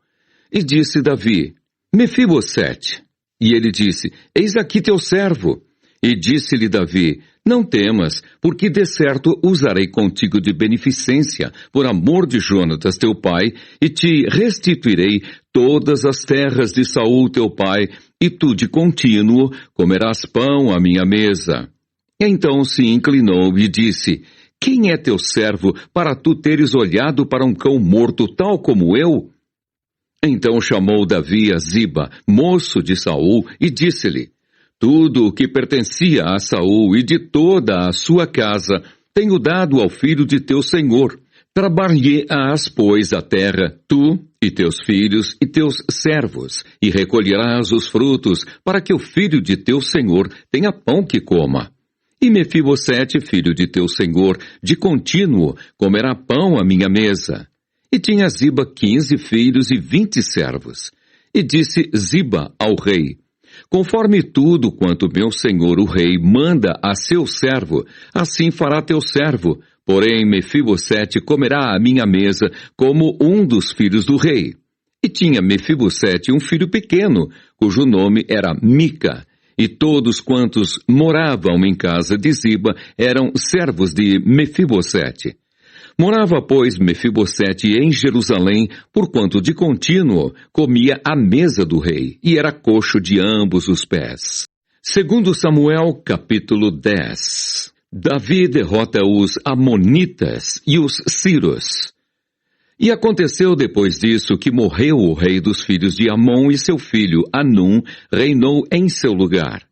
E disse Davi: Mefibosete. E ele disse: eis aqui teu servo. E disse-lhe Davi: não temas, porque de certo usarei contigo de beneficência, por amor de Jonatas teu pai, e te restituirei todas as terras de Saul teu pai, e tu de contínuo comerás pão à minha mesa. Então se inclinou e disse: quem é teu servo para tu teres olhado para um cão morto tal como eu? Então chamou Davi a Ziba, moço de Saul, e disse-lhe: tudo o que pertencia a Saul e de toda a sua casa tenho dado ao filho de teu senhor. Trabalhei-ás, pois, a terra, tu e teus filhos e teus servos, e recolherás os frutos, para que o filho de teu senhor tenha pão que coma. E Mefibosete, filho de teu senhor, de contínuo comerá pão à minha mesa. E tinha Ziba 15 filhos e 20 servos. E disse Ziba ao rei: conforme tudo quanto meu senhor o rei manda a seu servo, assim fará teu servo. Porém Mefibosete comerá à minha mesa como um dos filhos do rei. E tinha Mefibosete um filho pequeno, cujo nome era Mica. E todos quantos moravam em casa de Ziba eram servos de Mefibosete. Morava, pois, Mefibosete em Jerusalém, porquanto de contínuo comia à mesa do rei, e era coxo de ambos os pés. Segundo Samuel, capítulo 10. Davi derrota os Amonitas e os Sírios. E aconteceu depois disso que morreu o rei dos filhos de Amon, e seu filho Anum reinou em seu lugar.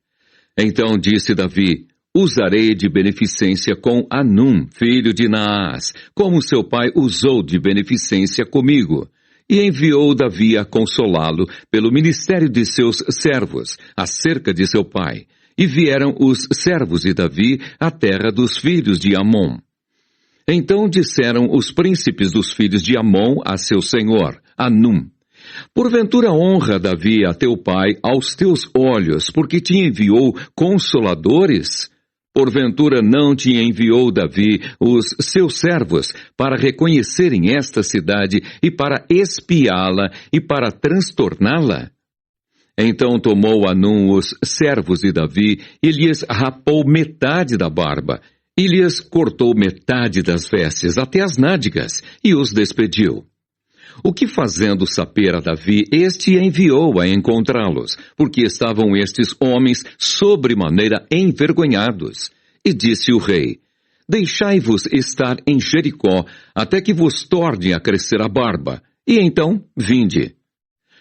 Então disse Davi: usarei de beneficência com Anum, filho de Naás, como seu pai usou de beneficência comigo. E enviou Davi a consolá-lo pelo ministério de seus servos, acerca de seu pai. E vieram os servos de Davi à terra dos filhos de Amon. Então disseram os príncipes dos filhos de Amon a seu senhor, Anum: porventura honra Davi a teu pai aos teus olhos, porque te enviou consoladores? Porventura não te enviou Davi os seus servos para reconhecerem esta cidade e para espiá-la e para transtorná-la? Então tomou Anum os servos de Davi e lhes rapou metade da barba, e lhes cortou metade das vestes até as nádegas, e os despediu. O que fazendo saber a Davi, este enviou a encontrá-los, porque estavam estes homens sobremaneira envergonhados. E disse o rei: deixai-vos estar em Jericó, até que vos torne a crescer a barba, e então vinde.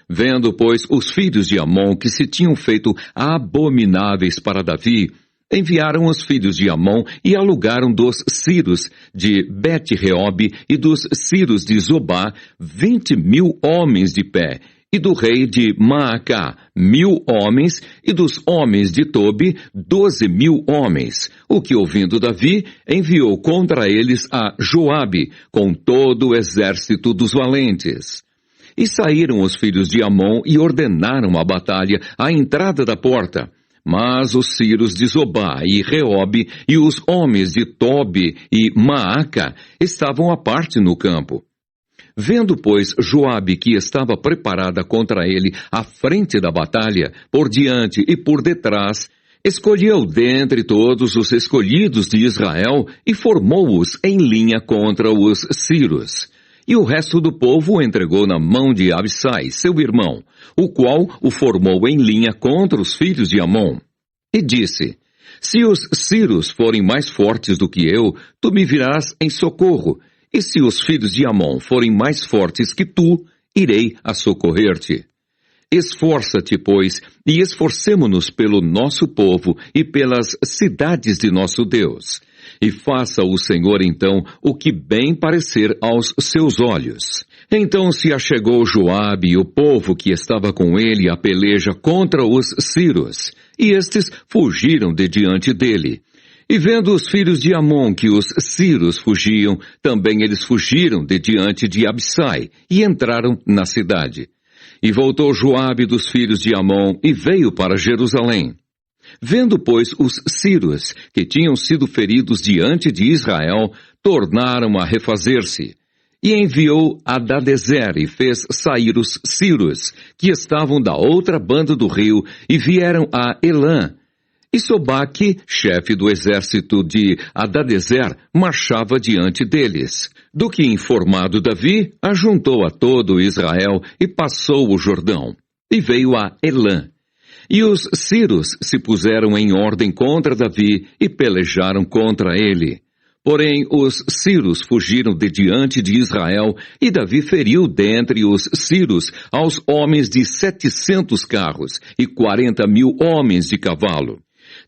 Vendo, pois, os filhos de Amon que se tinham feito abomináveis para Davi, enviaram os filhos de Amon e alugaram dos Ciros de Bet-Reob e dos Ciros de Zobá 20.000 homens de pé, e do rei de Maacá 1.000 homens, e dos homens de Tobi 12.000 homens. O que, ouvindo Davi, enviou contra eles a Joabe, com todo o exército dos valentes. E saíram os filhos de Amon e ordenaram a batalha à entrada da porta. Mas os Ciros de Zobá e Reob e os homens de Tobi e Maaca estavam à parte no campo. Vendo, pois, Joabe que estava preparada contra ele à frente da batalha, por diante e por detrás, escolheu dentre todos os escolhidos de Israel e formou-os em linha contra os Ciros. E o resto do povo o entregou na mão de Abissai, seu irmão, o qual o formou em linha contra os filhos de Amon. E disse: se os Ciros forem mais fortes do que eu, tu me virás em socorro, e se os filhos de Amon forem mais fortes que tu, irei a socorrer-te. Esforça-te, pois, e esforcemo-nos pelo nosso povo e pelas cidades de nosso Deus. E faça o Senhor, então, o que bem parecer aos seus olhos. Então se achegou Joabe e o povo que estava com ele à peleja contra os Ciros, e estes fugiram de diante dele. E vendo os filhos de Amon que os Ciros fugiam, também eles fugiram de diante de Abissai, e entraram na cidade. E voltou Joabe dos filhos de Amon, e veio para Jerusalém. Vendo, pois, os Ciros, que tinham sido feridos diante de Israel, tornaram a refazer-se. E enviou Hadadezer e fez sair os Ciros, que estavam da outra banda do rio, e vieram a Elã. E Sobaque, chefe do exército de Hadadezer, marchava diante deles. Do que informado Davi, ajuntou a todo Israel e passou o Jordão. E veio a Elã. E os Ciros se puseram em ordem contra Davi e pelejaram contra ele. Porém, os Ciros fugiram de diante de Israel, e Davi feriu dentre os Ciros aos homens de 700 carros e 40.000 homens de cavalo.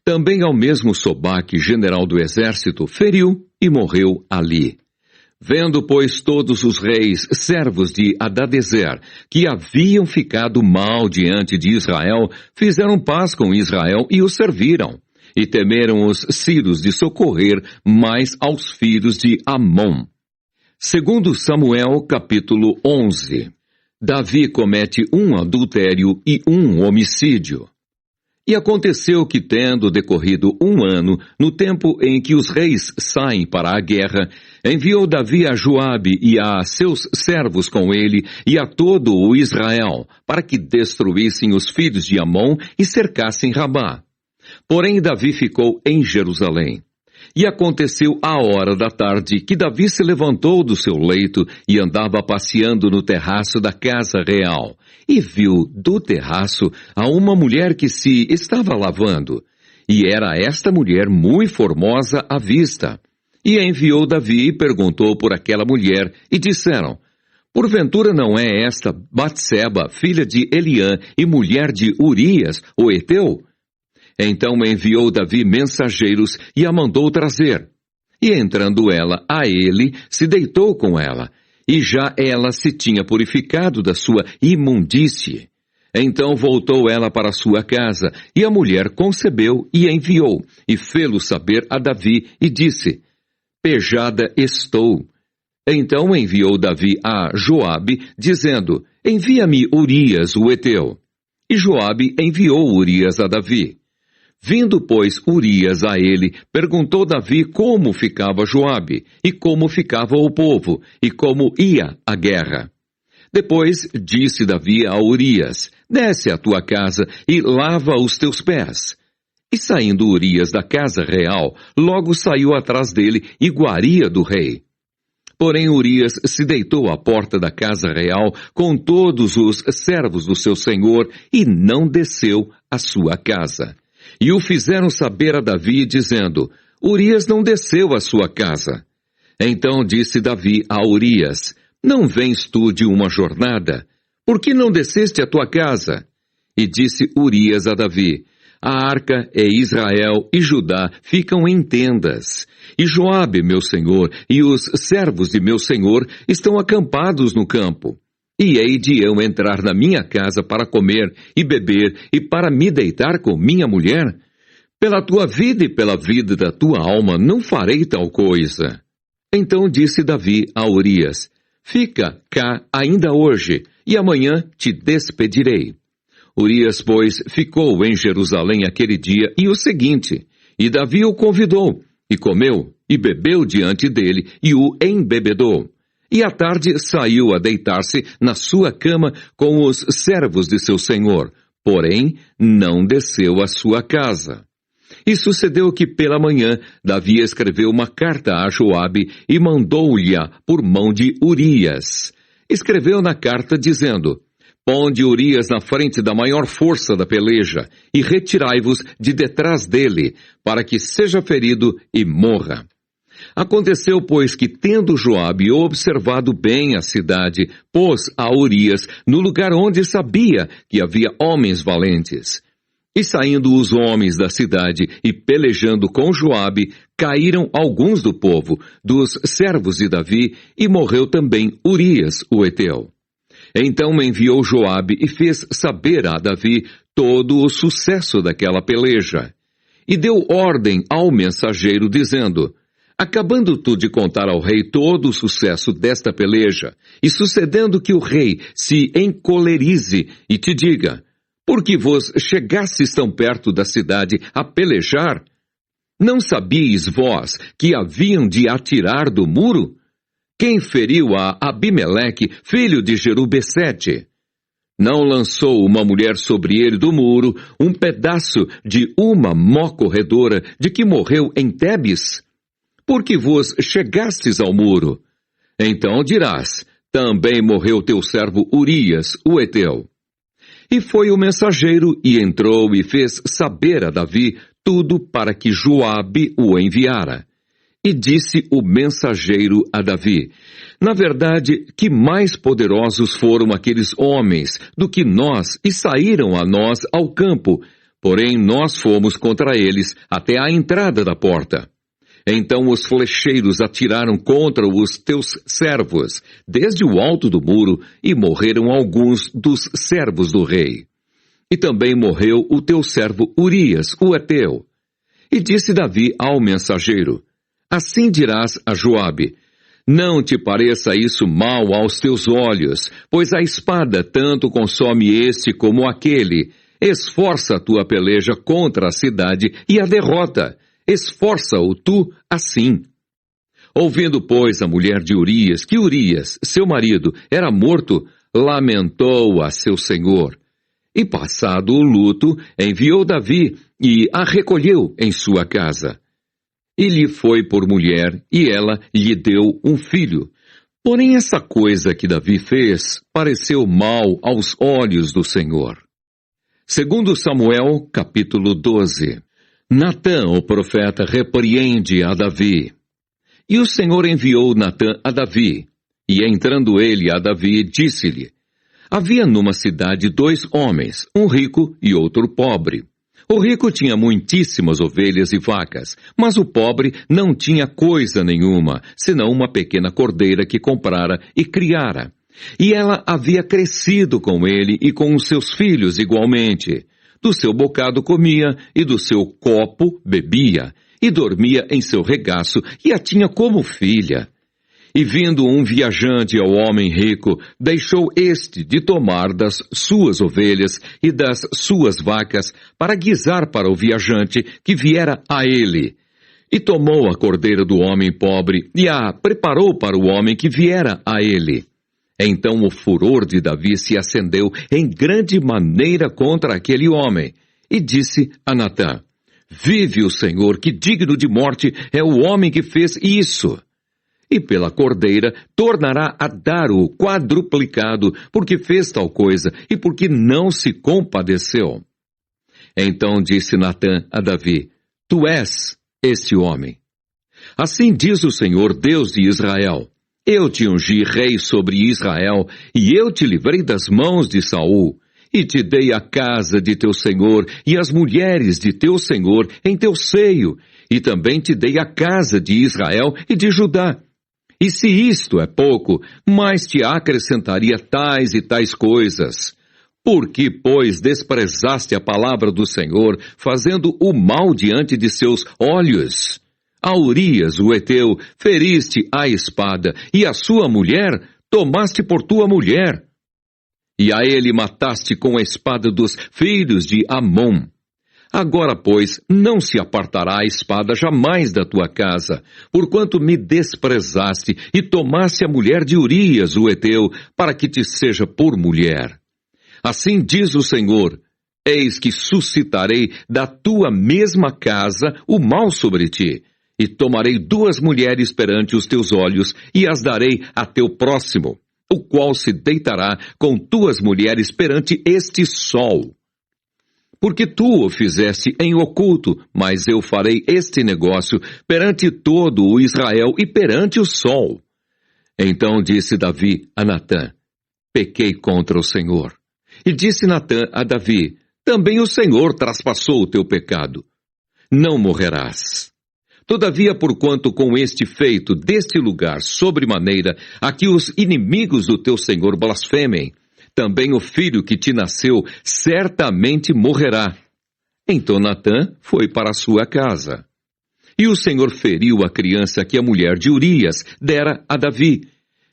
Também ao mesmo Sobaque, general do exército, feriu e morreu ali. Vendo, pois, todos os reis, servos de Hadadezer, que haviam ficado mal diante de Israel, fizeram paz com Israel e o serviram. E temeram os Ciros de socorrer mais aos filhos de Amon. Segundo Samuel, capítulo 11. Davi comete um adultério e um homicídio. E aconteceu que, tendo decorrido 1 ano, no tempo em que os reis saem para a guerra, enviou Davi a Joabe e a seus servos com ele e a todo o Israel, para que destruíssem os filhos de Amon e cercassem Rabá. Porém, Davi ficou em Jerusalém. E aconteceu à hora da tarde que Davi se levantou do seu leito e andava passeando no terraço da casa real, e viu do terraço a uma mulher que se estava lavando. E era esta mulher muito formosa à vista. E enviou Davi e perguntou por aquela mulher, e disseram: porventura não é esta Batseba, filha de Eliã e mulher de Urias, o Heteu? Então enviou Davi mensageiros e a mandou trazer. E entrando ela a ele, se deitou com ela. e já ela se tinha purificado da sua imundície. Então voltou ela para sua casa, e a mulher concebeu e enviou, e fê-lo saber a Davi, e disse: Pejada estou. Então enviou Davi a Joabe, dizendo: Envia-me Urias, o heteu. E Joabe enviou Urias a Davi. Vindo, pois, Urias a ele, perguntou Davi como ficava Joabe, e como ficava o povo, e como ia a guerra. Depois disse Davi a Urias: Desce à tua casa e lava os teus pés. E saindo Urias da casa real, logo saiu atrás dele iguaria do rei. Porém Urias se deitou à porta da casa real com todos os servos do seu senhor e não desceu à sua casa. E o fizeram saber a Davi, dizendo: Urias não desceu à sua casa. Então disse Davi a Urias: Não vens tu de uma jornada? Por que não desceste à tua casa? E disse Urias a Davi: A arca é Israel e Judá ficam em tendas. E Joabe, meu senhor, e os servos de meu senhor estão acampados no campo. E hei de eu entrar na minha casa para comer e beber e para me deitar com minha mulher? Pela tua vida e pela vida da tua alma não farei tal coisa. Então disse Davi a Urias: Fica cá ainda hoje, e amanhã te despedirei. Urias, pois, ficou em Jerusalém aquele dia e o seguinte, e Davi o convidou, e comeu, e bebeu diante dele, e o embebedou. E à tarde saiu a deitar-se na sua cama com os servos de seu senhor, porém não desceu à sua casa. E sucedeu que pela manhã Davi escreveu uma carta a Joabe e mandou-lhe-a por mão de Urias. Escreveu na carta dizendo: Ponde Urias na frente da maior força da peleja e retirai-vos de detrás dele, para que seja ferido e morra. Aconteceu, pois, que, tendo Joabe observado bem a cidade, pôs a Urias no lugar onde sabia que havia homens valentes. E saindo os homens da cidade e pelejando com Joabe, caíram alguns do povo, dos servos de Davi, e morreu também Urias, o heteu. Então enviou Joabe e fez saber a Davi todo o sucesso daquela peleja. E deu ordem ao mensageiro, dizendo: Acabando tu de contar ao rei todo o sucesso desta peleja, e sucedendo que o rei se encolerize e te diga: Por que vos chegastes tão perto da cidade a pelejar? Não sabíeis vós que haviam de atirar do muro? Quem feriu a Abimeleque, filho de Jerubessete? Não lançou uma mulher sobre ele do muro um pedaço de uma mó corredora de que morreu em Tebes? Porque vos chegastes ao muro. Então dirás: Também morreu teu servo Urias, o heteu. E foi o mensageiro e entrou e fez saber a Davi tudo para que Joabe o enviara. E disse o mensageiro a Davi: Na verdade, que mais poderosos foram aqueles homens do que nós, e saíram a nós ao campo, porém nós fomos contra eles até a entrada da porta. Então os flecheiros atiraram contra os teus servos, desde o alto do muro, e morreram alguns dos servos do rei. E também morreu o teu servo Urias, o heteu. E disse Davi ao mensageiro: Assim dirás a Joabe: Não te pareça isso mal aos teus olhos, pois a espada tanto consome este como aquele. Esforça a tua peleja contra a cidade e a derrota. Esforça-o tu assim. Ouvindo, pois, a mulher de Urias, que Urias, seu marido, era morto, lamentou a seu senhor. E passado o luto, enviou Davi e a recolheu em sua casa. E lhe foi por mulher, e ela lhe deu um filho. Porém essa coisa que Davi fez pareceu mal aos olhos do Senhor. Segundo Samuel, capítulo 12. Natã, o profeta, repreende a Davi. E o Senhor enviou Natã a Davi. E entrando ele a Davi, disse-lhe: Havia numa cidade 2 homens, um rico e outro pobre. O rico tinha muitíssimas ovelhas e vacas, mas o pobre não tinha coisa nenhuma, senão uma pequena cordeira que comprara e criara. E ela havia crescido com ele e com os seus filhos igualmente. Do seu bocado comia e do seu copo bebia, e dormia em seu regaço e a tinha como filha. E vindo um viajante ao homem rico, deixou este de tomar das suas ovelhas e das suas vacas para guisar para o viajante que viera a ele. E tomou a cordeira do homem pobre e a preparou para o homem que viera a ele. Então o furor de Davi se acendeu em grande maneira contra aquele homem, e disse a Natã: Vive o Senhor, que digno de morte é o homem que fez isso. E pela cordeira tornará a dar o quadruplicado, porque fez tal coisa e porque não se compadeceu. Então disse Natã a Davi: Tu és este homem. Assim diz o Senhor, Deus de Israel: Eu te ungi rei sobre Israel, e eu te livrei das mãos de Saul, e te dei a casa de teu senhor e as mulheres de teu senhor em teu seio, e também te dei a casa de Israel e de Judá. E se isto é pouco, mais te acrescentaria tais e tais coisas. Por que, pois, desprezaste a palavra do Senhor, fazendo o mal diante de seus olhos? A Urias, o heteu, feriste a espada, e a sua mulher tomaste por tua mulher. E a ele mataste com a espada dos filhos de Amon. Agora, pois, não se apartará a espada jamais da tua casa, porquanto me desprezaste e tomaste a mulher de Urias, o heteu, para que te seja por mulher. Assim diz o Senhor: Eis que suscitarei da tua mesma casa o mal sobre ti, e tomarei 2 mulheres perante os teus olhos, e as darei a teu próximo, o qual se deitará com 2 mulheres perante este sol. Porque tu o fizeste em oculto, mas eu farei este negócio perante todo o Israel e perante o sol. Então disse Davi a Natã: Pequei contra o Senhor. E disse Natã a Davi: Também o Senhor traspassou o teu pecado. Não morrerás. Todavia, porquanto com este feito deste lugar sobremaneira, a que os inimigos do teu Senhor blasfemem, também o filho que te nasceu certamente morrerá. Então Natã foi para a sua casa. E o Senhor feriu a criança que a mulher de Urias dera a Davi,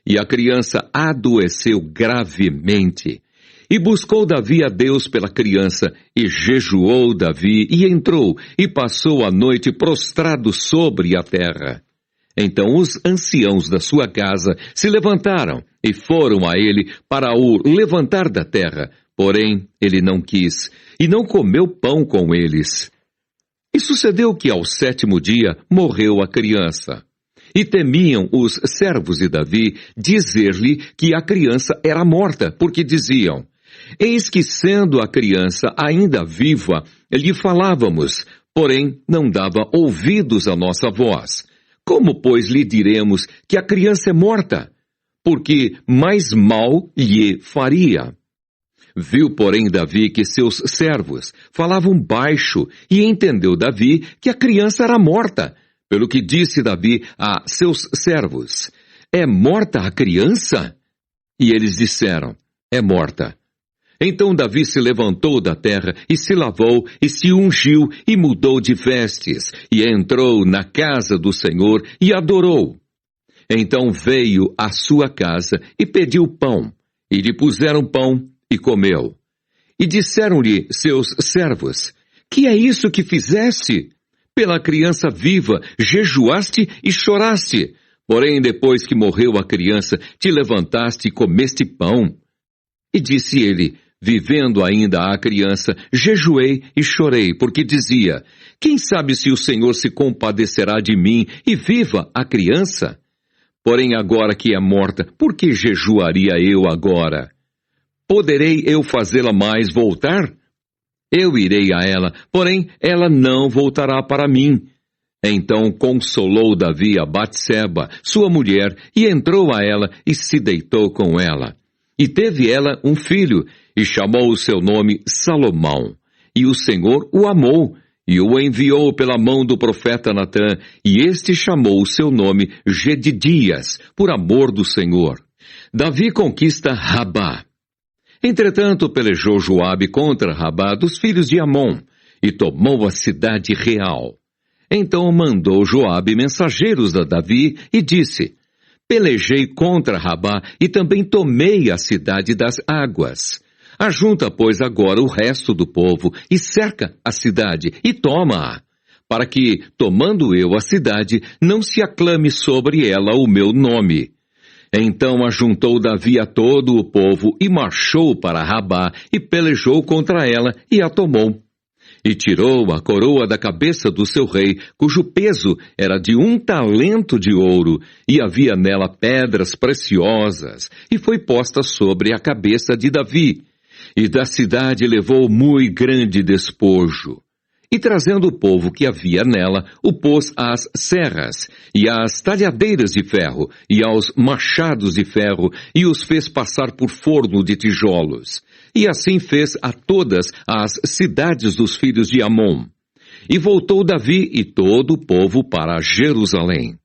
e a criança adoeceu gravemente. E buscou Davi a Deus pela criança, e jejuou Davi, e entrou, e passou a noite prostrado sobre a terra. Então os anciãos da sua casa se levantaram, e foram a ele para o levantar da terra. Porém, ele não quis, e não comeu pão com eles. E sucedeu que ao 7º dia morreu a criança. E temiam os servos de Davi dizer-lhe que a criança era morta, porque diziam: Eis que, sendo a criança ainda viva, lhe falávamos, porém não dava ouvidos à nossa voz. Como, pois, lhe diremos que a criança é morta? Porque mais mal lhe faria. Viu, porém, Davi que seus servos falavam baixo, e entendeu Davi que a criança era morta. Pelo que disse Davi a seus servos: É morta a criança? E eles disseram: É morta. Então Davi se levantou da terra, e se lavou, e se ungiu, e mudou de vestes, e entrou na casa do Senhor, e adorou. Então veio à sua casa, e pediu pão, e lhe puseram pão, e comeu. E disseram-lhe seus servos: Que é isso que fizeste? Pela criança viva, jejuaste e choraste. Porém, depois que morreu a criança, te levantaste e comeste pão. E disse ele: Vivendo ainda a criança, jejuei e chorei, porque dizia: Quem sabe se o Senhor se compadecerá de mim e viva a criança? Porém, agora que é morta, por que jejuaria eu agora? Poderei eu fazê-la mais voltar? Eu irei a ela, porém ela não voltará para mim. Então consolou Davi a Batseba, sua mulher, e entrou a ela e se deitou com ela. E teve ela um filho, e chamou o seu nome Salomão. e o Senhor o amou, e o enviou pela mão do profeta Natã, e este chamou o seu nome Jedidias, por amor do Senhor. Davi conquista Rabá. Entretanto, pelejou Joabe contra Rabá dos filhos de Amon, e tomou a cidade real. Então mandou Joabe mensageiros a Davi, e disse: pelejei contra Rabá, e também tomei a cidade das águas. Ajunta, pois, agora o resto do povo, e cerca a cidade, e toma-a, para que, tomando eu a cidade, não se aclame sobre ela o meu nome. Então ajuntou Davi a todo o povo, e marchou para Rabá, e pelejou contra ela, e a tomou. E tirou a coroa da cabeça do seu rei, cujo peso era de 1 talento de ouro, e havia nela pedras preciosas, e foi posta sobre a cabeça de Davi. E da cidade levou muito grande despojo. E trazendo o povo que havia nela, o pôs às serras, e às talhadeiras de ferro, e aos machados de ferro, e os fez passar por forno de tijolos. E assim fez a todas as cidades dos filhos de Amon. E voltou Davi e todo o povo para Jerusalém.